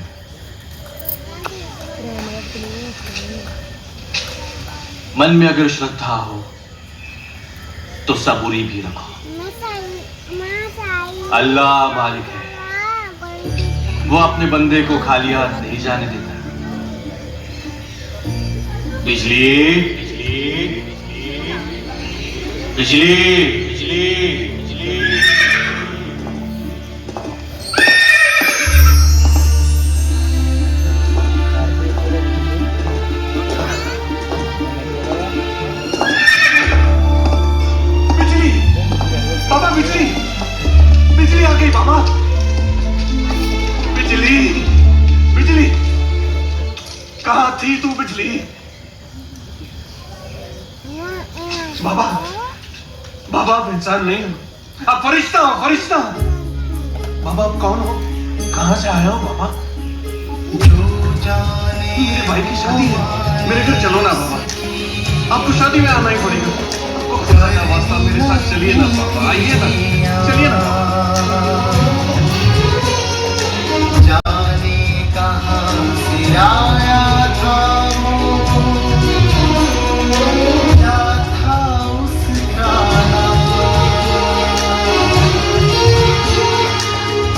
Speaker 5: मन में अगर श्रद्धा हो तो सबूरी भी रखो। अल्लाह मालिक है, वो अपने बंदे को खाली हाथ नहीं जाने देता। बिजली बिजली बिजली बिजली बिजली बिजली बाबा बिजली बिजली आ गई बाबा। बिजली बिजली कहाँ थी तू बिजली? बाबा बाबा आप इंसान नहीं हो, आप फरिश्ता हो फरिश्ता। बाबा आप कौन हो? कहाँ से आए हो बाबा? मेरे भाई की शादी है, मेरे घर चलो ना बाबा। आपको शादी में आना ही पड़ेगा। आपको खुदा का वास्ता मेरे साथ चलिए ना बाबा, आइए ना, चलिए ना।
Speaker 6: जाने कहाँ से आया था क्या था उसका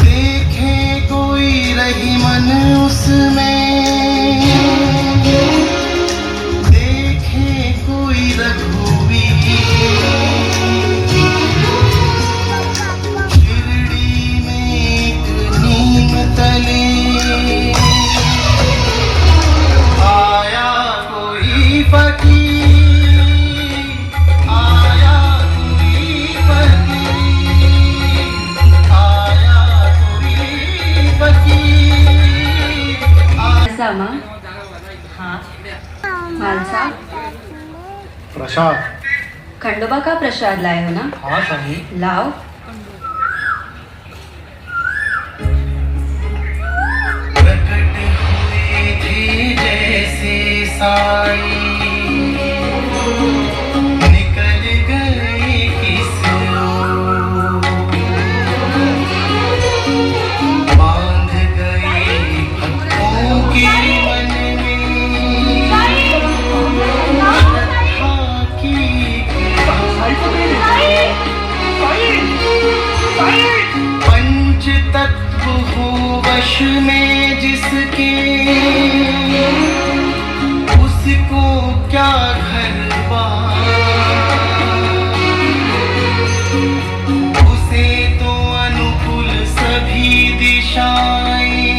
Speaker 6: देखे कोई रही मन उसमें, देखे कोई रघुवीर शिरडी में एक नीम तले आया कोई फकीर, आया कोई फकीर, आया कोई फकीर।
Speaker 2: सामा हाँ मालसा
Speaker 7: प्रसाद।
Speaker 2: खंडोबा का प्रसाद लाए हो ना?
Speaker 7: हाँ सही।
Speaker 2: लाओ।
Speaker 6: प्रकट हुए थे जैसे साई निकल गए किस ओर, बांध गए भक्तों के मन में श्रद्धा की पंच तत्व हो वश में जिसके उसको क्या घर बार, उसे तो अनुकूल सभी दिशाएं,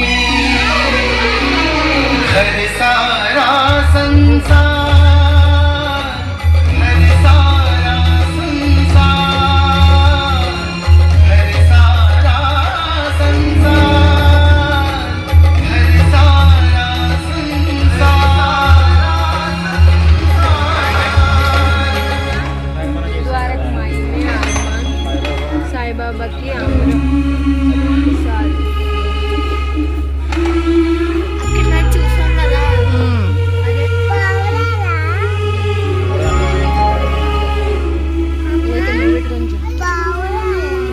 Speaker 6: घर सारा संसार, घर सारा संसार, घर सारा संसार, घर सारा संसार।
Speaker 2: द्वारक माई में आगमन साई बाबा की आमरम प्रसाद।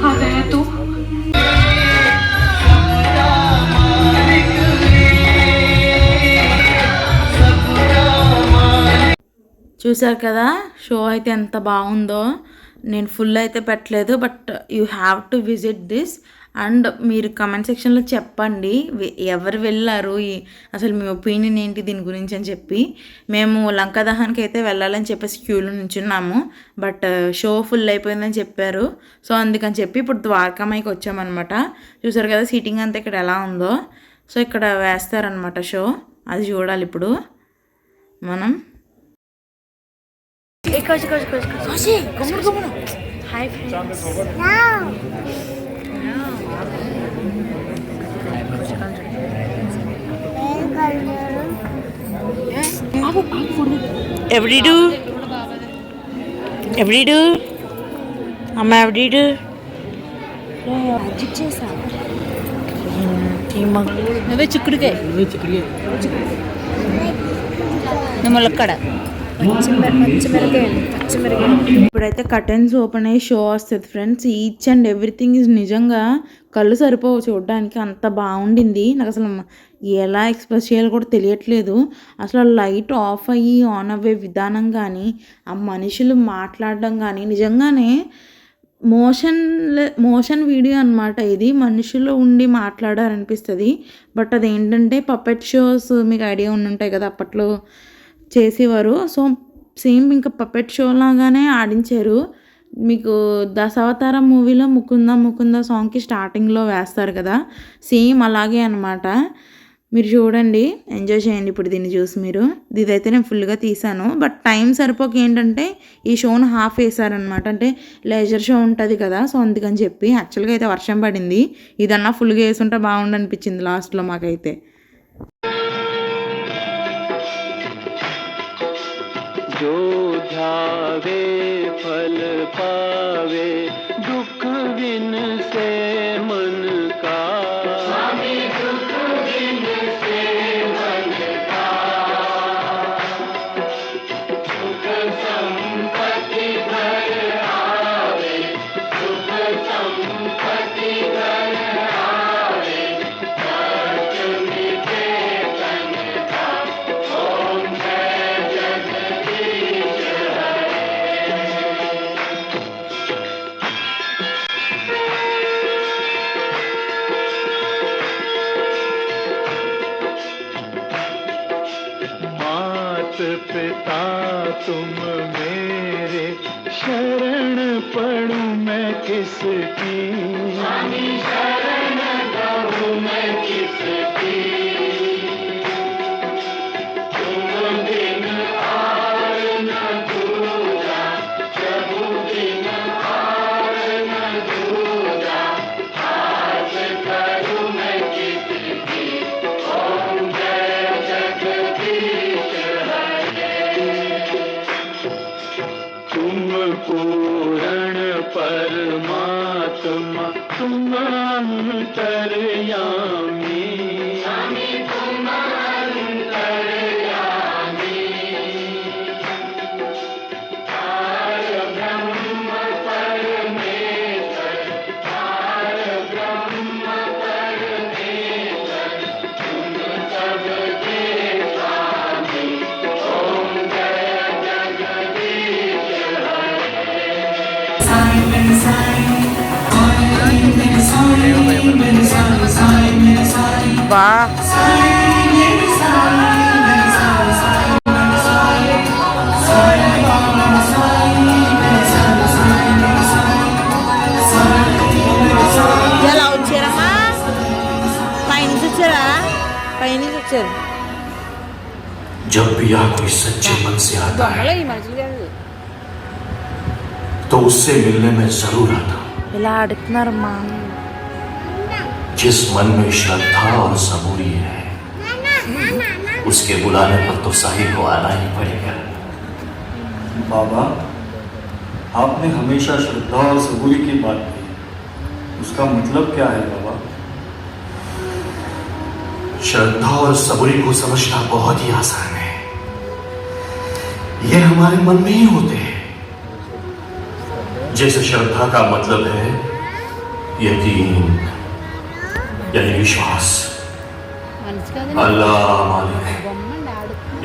Speaker 2: आ गया तू।
Speaker 1: చూసారు కదా షో అయితే ఎంత బాగుందో. నేను ఫుల్ అయితే పెట్టలేదు, but you have to visit this. And మీరు కమెంట్ సెక్షన్లో చెప్పండి ఎవరు వెళ్ళారు, అసలు మీ ఒపీనియన్ ఏంటి దీని గురించి అని చెప్పి. మేము లంకా దహన్కి అయితే వెళ్ళాలని చెప్పేసి క్యూలో నుంచున్నాము, బట్ షో ఫుల్ అయిపోయిందని చెప్పారు. సో అందుకని చెప్పి ఇప్పుడు ద్వారకామాయికి వచ్చామన్నమాట. చూసారు కదా సీటింగ్ అంతా ఇక్కడ ఎలా ఉందో. సో ఇక్కడ వేస్తారనమాట షో, అది చూడాలి ఇప్పుడు మనం.
Speaker 2: Hi friends.
Speaker 1: ఎవరిడు అమ్మ ఎవరిడు నువ్వే చిక్కుడుకాయ ములక్కడ ఇప్పుడైతే కర్టెన్స్ ఓపెన్ అయ్యి షో వస్తుంది friends. Each and everything is నిజంగా కళ్ళు సరిపోవు చూడడానికి, అంత బాగుండింది. నాకు అసలు ఎలా ఎక్స్ప్రెస్ చేయాలో కూడా తెలియట్లేదు. అసలు లైట్ ఆఫ్ అయ్యి ఆన్ అవ్వే విధానం కానీ, ఆ మనుషులు మాట్లాడడం కానీ నిజంగానే మోషన్ వీడియో అనమాట. ఇది మనుషులు ఉండి మాట్లాడారనిపిస్తుంది. బట్ అదేంటంటే పప్పెట్ షోస్ మీకు ఐడియా ఉండుంటాయి కదా, అప్పట్లో చేసేవారు. సో సేమ్ ఇంకా పప్పెట్ షో లాగానే ఆడించారు. మీకు దశావతారం మూవీలో ముకుంద ముకుంద సాంగ్కి స్టార్టింగ్లో వేస్తారు కదా, సేమ్ అలాగే అనమాట. మీరు చూడండి, ఎంజాయ్ చేయండి ఇప్పుడు దీన్ని చూసి మీరు. ఇదైతే నేను ఫుల్గా తీసాను, బట్ టైం సరిపోక ఏంటంటే ఈ షోను హాఫ్ వేసారనమాట. అంటే లేజర్ షో ఉంటుంది కదా, సో అందుకని చెప్పి. యాక్చువల్గా అయితే వర్షం పడింది, ఇదన్నా ఫుల్గా వేసుంటే బాగుండు అనిపించింది లాస్ట్లో మాకైతే.
Speaker 6: जो ध्यावे फल पावे दुख बिन से मन का स्वामी दुख बिन से मन का सुख संपत्ति घर आवे सुख संपत्ति घर आवे कष्ट मिटे तन का ओम जय जगदीश मात पिता तुम मेरे शरण पड़ूं मैं किसकी स्वामी शरण कहूँ मैं किसकी तुम बिन और न दूजा प्रभु बिन और न दूजा हाथ करूँ मैं किसकी ओम जय जगदीश तुम पूर्ण परमात्मा तुम अंतर्यामी स्वामी तुम अंतर्यामी पार ब्रह्म परमेश्वर पार ब्रह्म परमेश्वर तुम सबके स्वामी ओम जय जगदीश
Speaker 1: బా ఎలా వచ్చారమ్మా? పైనుంచి వచ్చారా? పైనుంచి వచ్చారు.
Speaker 8: जब भी यह कोई सच्चे मन से आता है तो उससे मिलने में जरूर आता हूं।
Speaker 1: ఇలా ఆడుతున్నారమ్మా.
Speaker 8: जिस मन में श्रद्धा और सबूरी है उसके बुलाने पर तो साहिब को आना ही पड़ेगा।
Speaker 7: बाबा, आपने हमेशा श्रद्धा और सबूरी की बात की, उसका मतलब क्या है बाबा?
Speaker 8: श्रद्धा और सबूरी को समझना बहुत ही आसान है। ये हमारे मन में ही होते हैं। जैसे श्रद्धा का मतलब है यकीन यानी विश्वास, अल्लाह मालिक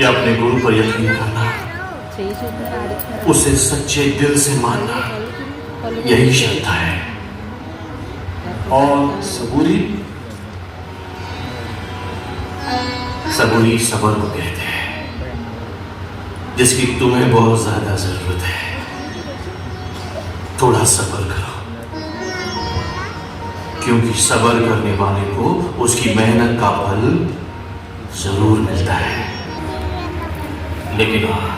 Speaker 8: या अपने गुरु पर यकीन करना, उसे सच्चे दिल से मानना, यही श्रद्धा है।
Speaker 7: और सबूरी?
Speaker 8: सबूरी सबर को कहते हैं, जिसकी तुम्हें बहुत ज्यादा जरूरत है। थोड़ा सबर करो, क्योंकि सबर करने वाले को उसकी मेहनत का फल जरूर मिलता है। लेकिन हाँ,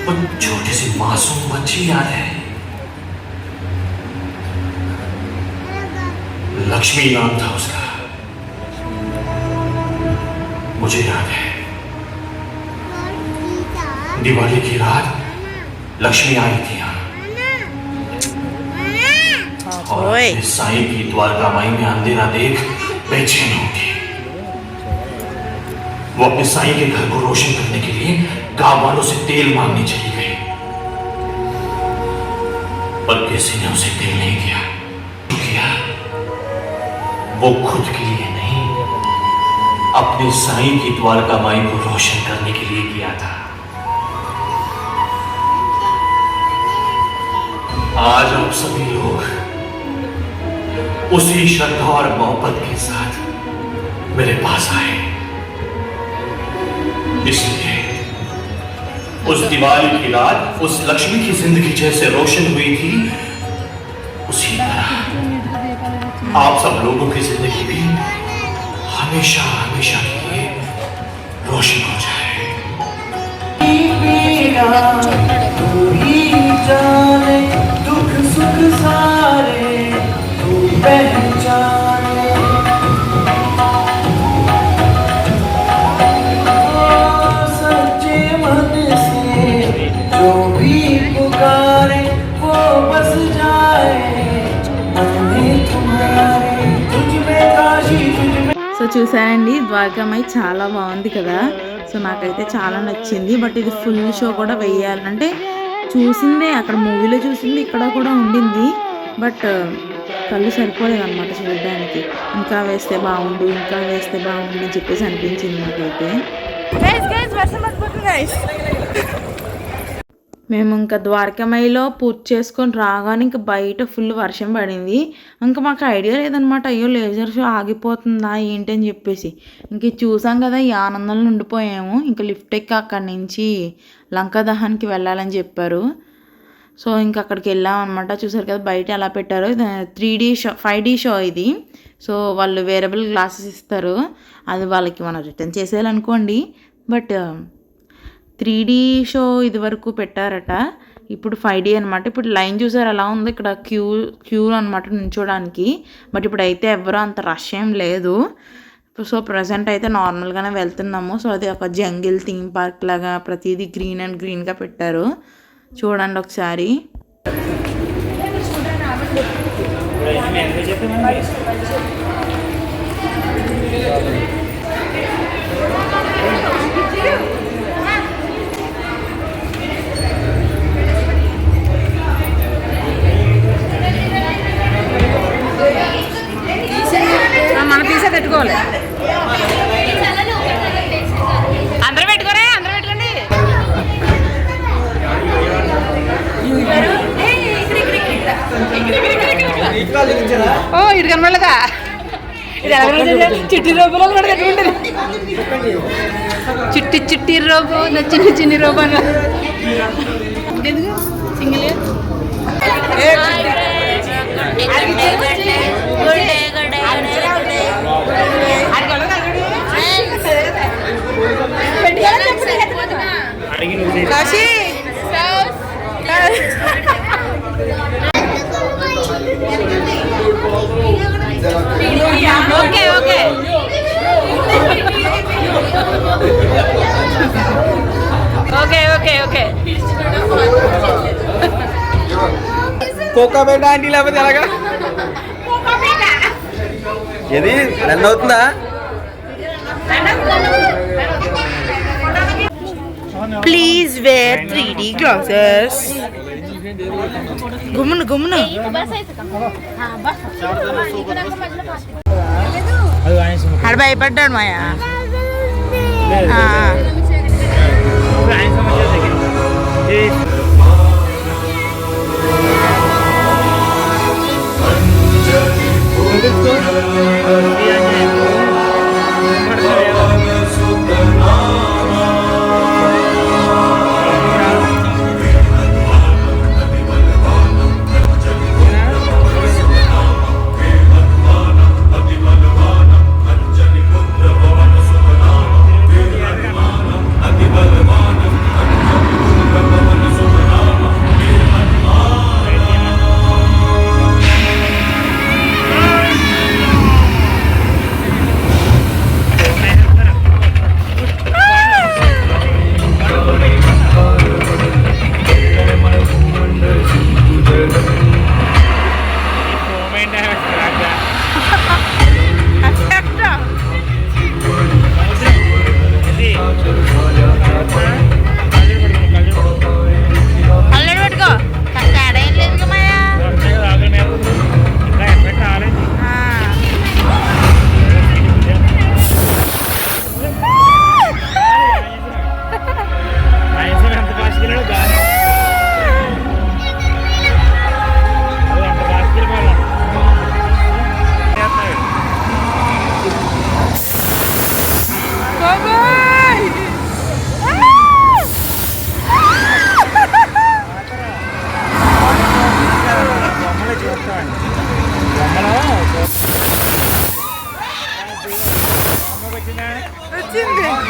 Speaker 8: वो छोटी सी मासूम बच्ची याद है? लक्ष्मी नाम था उसका, मुझे याद है। दिवाली की रात लक्ष्मी आई थी यहाँ। और अपने साईं की द्वारका माई में अंधेरा देख बेचैन होगी। वो अपने साईं के घर को रोशन करने के लिए गांव वालों से तेल मांगने चली गई, पर किसी ने उसे तेल नहीं दिया। किया वो खुद के लिए नहीं, अपने साईं की द्वारका माई को रोशन करने के लिए किया था। आज आप सभी लोग उसी श्रद्धा और मोहब्बत के साथ मेरे पास आए, इसलिए उस दिवाली की रात उस लक्ष्मी की जिंदगी जैसे रोशन हुई थी, उसी तरह आप सब लोगों की जिंदगी भी हमेशा हमेशा के लिए रोशन हो जाए। दुख सुख सारे तू पहचाने, सच्चे मन से जो भी पुकारे वो बस जाए मन में तुम्हारे, तुझ में काशी तुझ में।
Speaker 1: సో చూసానండి, ద్వారకామాయి చాలా బాగుంది కదా. సో నాకైతే చాలా నచ్చింది. బట్ ఇది ఫుల్ షో కూడా వేయాలంటే చూసిందే, అక్కడ మూవీలో చూసింది ఇక్కడ కూడా ఉండింది. బట్ కళ్ళు సరిపోలేదన్నమాట చూడడానికి. ఇంకా వేస్తే బాగుండు, ఇంకా వేస్తే బాగుండు అని చెప్పేసి అనిపించింది నాకైతే. మేము ఇంకా ద్వారకామాయిలో పూర్తి చేసుకొని రాగానే ఇంకా బయట ఫుల్ వర్షం పడింది. ఇంకా మాకు ఐడియా లేదనమాట, అయ్యో లేజర్ షో ఆగిపోతుందా ఏంటి అని చెప్పేసి. ఇంక చూసాం కదా, ఈ ఆనందంలో ఉండిపోయాము. ఇంకా లిఫ్ట్ ఎక్కి అక్కడి నుంచి లంకా దహన్కి వెళ్ళాలని చెప్పారు. సో ఇంకా అక్కడికి వెళ్ళామన్నమాట. చూసారు కదా బయట ఎలా పెట్టారో. 3D షో 5D షో ఇది. సో వాళ్ళు వేరబుల్ గ్లాసెస్ ఇస్తారు, అది వాళ్ళకి మనం రిటర్న్ చేసేయాలనుకోండి. బట్ 3D షో ఇది వరకు పెట్టారట, ఇప్పుడు 5D అనమాట. ఇప్పుడు లైన్ చూసారు ఎలా ఉందో, ఇక్కడ క్యూ అనమాట నుంచోడానికి. బట్ ఇప్పుడు అయితే ఎవరో అంత రష్ ఏం లేదు. సో ప్రజెంట్ అయితే నార్మల్గానే వెళ్తున్నాము. సో అది ఒక జంగిల్ థీమ్ పార్క్ లాగా ప్రతిదీ గ్రీన్ అండ్ గ్రీన్గా పెట్టారు. చూడండి ఒకసారి. మనం తీసే పెట్టుకోవాలి. అందరూ పెట్టుకోరే, అందరూ పెట్టుకోండి. ఓ ఇది కనబడలేదా? ఇది చిట్టి రోబోలో కూడా కట్టుకుంటుంది. చిట్టి చిట్టి రోబో, చిన్ని చిన్ని రోబో అని single. Kashi okay okay okay okay okay.
Speaker 9: కోకా బేట ఆంటీ లేకపోతే ఎలాగా? ఏది రన్ అవుతుందా?
Speaker 1: Please where 3D glasses. గుమ్మును గుమ్మును. ఆడ భయపడ్డాడు మాయా.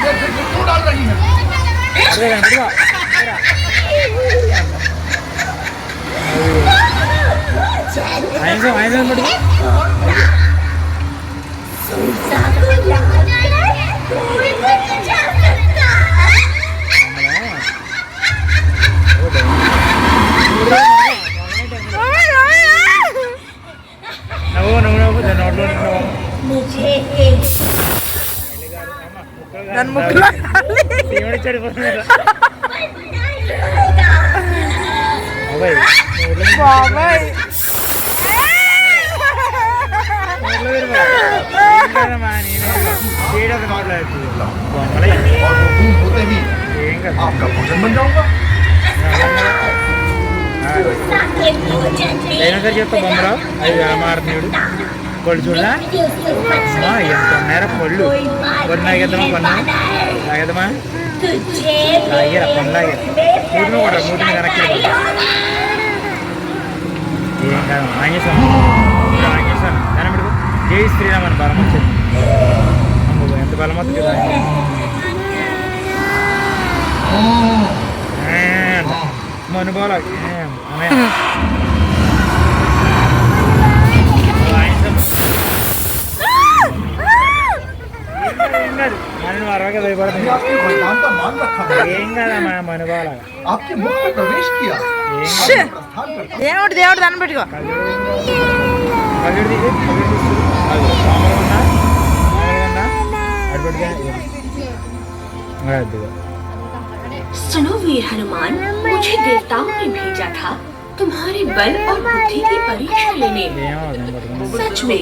Speaker 5: क्यों डाल रही है?
Speaker 1: దాని ముక్కులో బాబాయ్
Speaker 5: होते ही आपका भोजन बन जाऊंगा।
Speaker 9: చెప్తా బొమ్మరా అవి మారుతున్నాడు పళ్ళు చూడరా ఎంత ఉన్నారా పళ్ళు కొన్ని లాగేద్దామా పన్ను లాగేద్దామా లాగారా పన్ను లాగారు మూటిని కూడా మూటిని వెనక్కి ఏం కాదు ఆంజేశాను ఆంజేశాను దాని పెడుకు జై శ్రీరామ్ అని బలం వచ్చింది ఎంత బలం వస్తుంది కదా మనుభవాలు మనను అరవగా భయపడుతుంది ఏం కదమ్మా మనుభవాలు
Speaker 5: आपके मुख में प्रवेश किया।
Speaker 1: దేవుడు దేవుడు దాన్ని పెట్టుకో
Speaker 10: सुनो वीर हनुमान, मुझे देवताओं ने भेजा था तुम्हारे बल और बुद्धि की परीक्षा लेने। सच में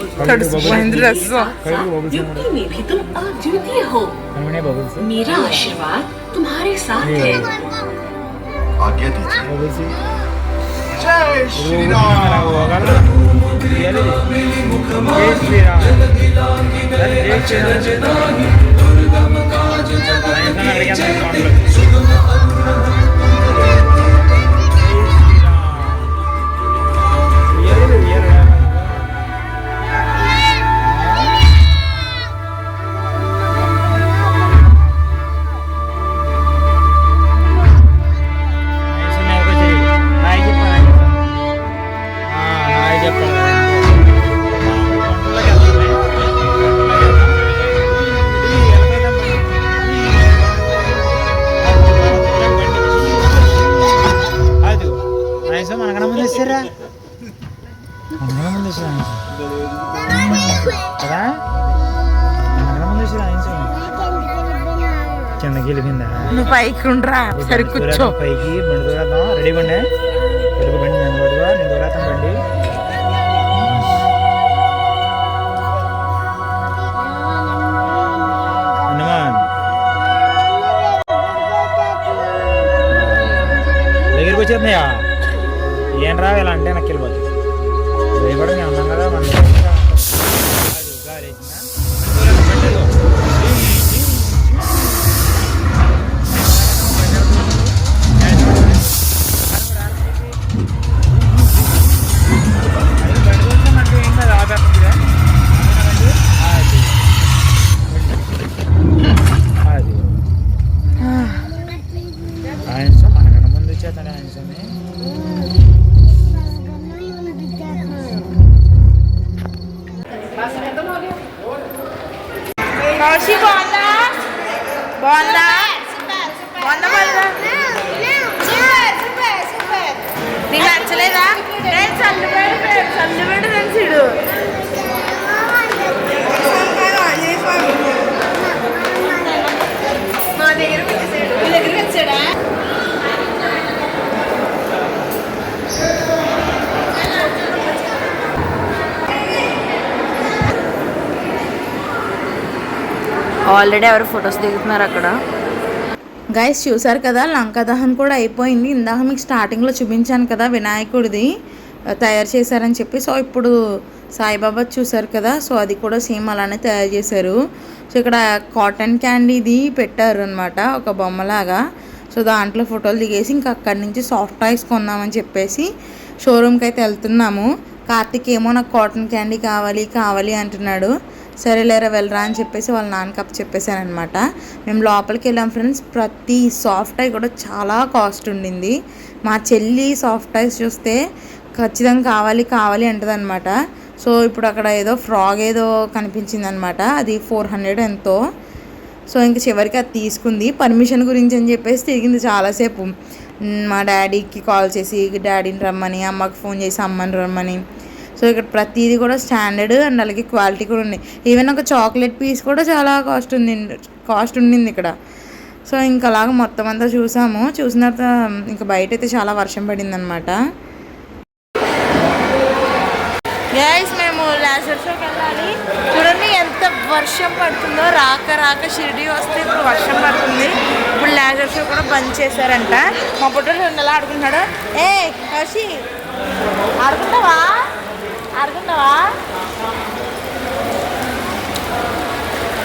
Speaker 10: युक्ति में भी तुम अद्वितीय हो। मेरा आशीर्वाद तुम्हारे साथ है।
Speaker 5: आज्ञा दीजिए। जय श्री राम।
Speaker 9: మనకన్నా ముందు వచ్చారా మనకన్నా ముందు వచ్చారా కదా మనకన్నా ముందు వచ్చారా కిందకి వెళ్ళిపోయిందా
Speaker 1: నువ్వు పైకి ఉండరా సరి కూర్చో
Speaker 9: పైకి బండి దూరేద్దాం రెడీ బండి ఎడుగు బండి నన్ను పడుగా నేను దూరేస్తాను బండి హనుమాన్ దగ్గరికి వచ్చేస్తున్నాయా ఏం రావు ఇలా అంటే నాకు వెళ్ళిపోతుంది భయపడి మేము అన్నాం కదా మన మనకన్నా ముందు వచ్చేస్తాను ఆయనసమే
Speaker 1: కౌశి బాగుందా బాగుందా బాగుందా బాగుందా నీకు నచ్చలేదా నేను చల్లిపెడు ఫ్రెండ్స్ ఇడు మా దగ్గరకు వచ్చేసాడు మీ దగ్గరికి వచ్చాడా ఆల్రెడీ ఎవరు ఫొటోస్ దిగుతున్నారు అక్కడ గైస్ చూసారు కదా లంకా దహన్ కూడా అయిపోయింది ఇందాక మీకు స్టార్టింగ్లో చూపించాను కదా వినాయకుడిది తయారు చేశారని చెప్పి సో ఇప్పుడు సాయిబాబా చూసారు కదా సో అది కూడా సేమ్ అలానే తయారు చేశారు సో ఇక్కడ కాటన్ క్యాండీది పెట్టారు అనమాట ఒక బొమ్మలాగా సో దాంట్లో ఫోటోలు దిగేసి ఇంకా అక్కడి నుంచి సాఫ్ట్ టాయ్స్ కొన్నామని చెప్పేసి షోరూమ్కి అయితే వెళ్తున్నాము కార్తిక్ ఏమో నాకు కాటన్ క్యాండీ కావాలి అంటున్నాడు సరేలేరా వెళ్ళరా అని చెప్పేసి వాళ్ళ నాన్నకి అప్పు చెప్పేశానమాట. మేము లోపలికి వెళ్ళాం ఫ్రెండ్స్. ప్రతి సాఫ్ట్ టై కూడా చాలా కాస్ట్ ఉండింది. మా చెల్లి సాఫ్ట్ టైస్ చూస్తే ఖచ్చితంగా కావాలి అంటదనమాట. సో ఇప్పుడు అక్కడ ఏదో ఫ్రాగ్ ఏదో కనిపించింది అనమాట, అది 400 ఎంతో. సో ఇంక చివరికి అది తీసుకుంది. పర్మిషన్ గురించి అని చెప్పేసి తిరిగింది చాలాసేపు. మా డాడీకి కాల్ చేసి డాడీని రమ్మని, అమ్మకి ఫోన్ చేసి అమ్మని రమ్మని. సో ఇక్కడ ప్రతిదీ కూడా స్టాండర్డ్ అండ్ అలాగే క్వాలిటీ కూడా ఉన్నాయి. ఈవెన్ ఒక చాక్లెట్ పీస్ కూడా చాలా కాస్ట్ ఉండింది ఇక్కడ. సో ఇంకా అలాగ మొత్తం అంతా చూసిన తర్వాత ఇంకా బయట అయితే చాలా వర్షం పడింది అనమాట. గైస్ మేము లేజర్ షోకి వెళ్ళాలి. చూడండి ఎంత వర్షం పడుతుందో. రాక షిరిడి వస్తే ఇప్పుడు వర్షం పడుతుంది. ఇప్పుడు లేజర్ షో కూడా బంద్ చేశారంట. మా పుట్టలు ఎలా ఆడుకుంటున్నాడు. ఏ కషి ఆడుకుంటావా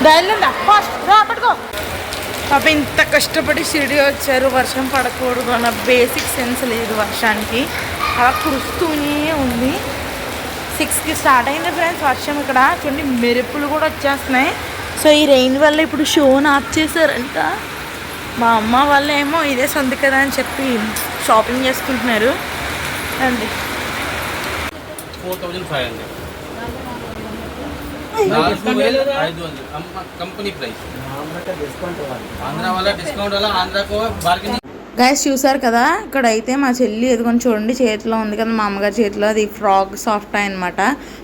Speaker 1: డైలండా ఫాస్ట్ రా పట్టుకో. పాప ఇంత కష్టపడి షిరిడి వచ్చారు, వర్షం పడకూడదు అన్న బేసిక్ సెన్స్ లేదు వర్షానికి. అలా కురుస్తూనే ఉంది. 6కి స్టార్ట్ అయింది ఫ్రెండ్స్ వర్షం. ఇక్కడ చూడండి మెరుపులు కూడా వచ్చేస్తున్నాయి. సో ఈ రెయిన్ వల్ల ఇప్పుడు షోని ఆఫ్ చేశారంట. మా అమ్మ వల్ల ఏమో ఇదే సొంత కదా అని చెప్పి షాపింగ్ చేసుకుంటున్నారు అండి.
Speaker 3: 4500 कंपनी प्राइस आंध्रा वाला डिस्काउंट वाला आंध्रा को बार्गेनिंग.
Speaker 1: గైస్ చూసారు కదా, ఇక్కడైతే మా చెల్లి ఎదుకొని చూడండి చేతిలో ఉంది కదా, మా అమ్మగారి చేతిలో అది ఫ్రాగ్ సాఫ్ట్ టై అనమాట.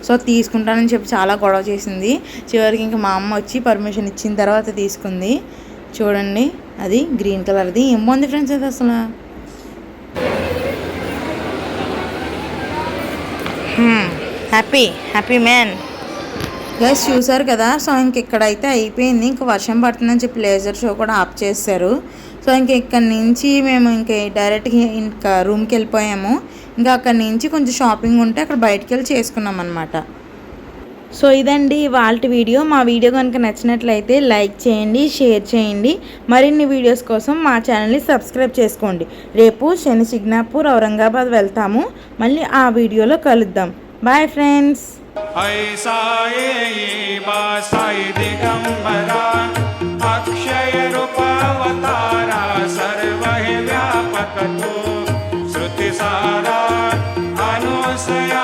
Speaker 1: సో తీసుకుంటానని చెప్పి చాలా గొడవ చేసింది. చివరికి ఇంకా మా అమ్మ వచ్చి పర్మిషన్ ఇచ్చిన తర్వాత తీసుకుంది. చూడండి అది గ్రీన్ కలర్ది. ఏం బాగుంది ఫ్రెండ్స్ అది అసలు. Happy man. గైస్ చూసారు కదా, సో ఇక్కడైతే అయిపోయింది. ఇంకా వర్షం పడుతుందని చెప్పి లేజర్ షో కూడా ఆఫ్ చేశారు. సో ఇక్కడ నుంచి మేము డైరెక్ట్గా ఇంకా రూమ్కి వెళ్ళిపోయాము. ఇంకా అక్కడి నుంచి కొంచెం షాపింగ్ ఉంటే అక్కడ బయటికి వెళ్ళి చేసుకున్నాం అనమాట. సో ఇదండి వాళ్ళ వీడియో. మా వీడియో కనుక నచ్చినట్లయితే లైక్ చేయండి, షేర్ చేయండి. మరిన్ని వీడియోస్ కోసం మా ఛానల్ని సబ్స్క్రైబ్ చేసుకోండి. రేపు శని సిగ్నాపూర్ ఔరంగాబాద్ వెళ్తాము. మళ్ళీ ఆ వీడియోలో కలుద్దాం. Bye friends.
Speaker 11: अक्षय रूपावतारा सर्वहि व्यापक तो श्रुति सारा अनुसया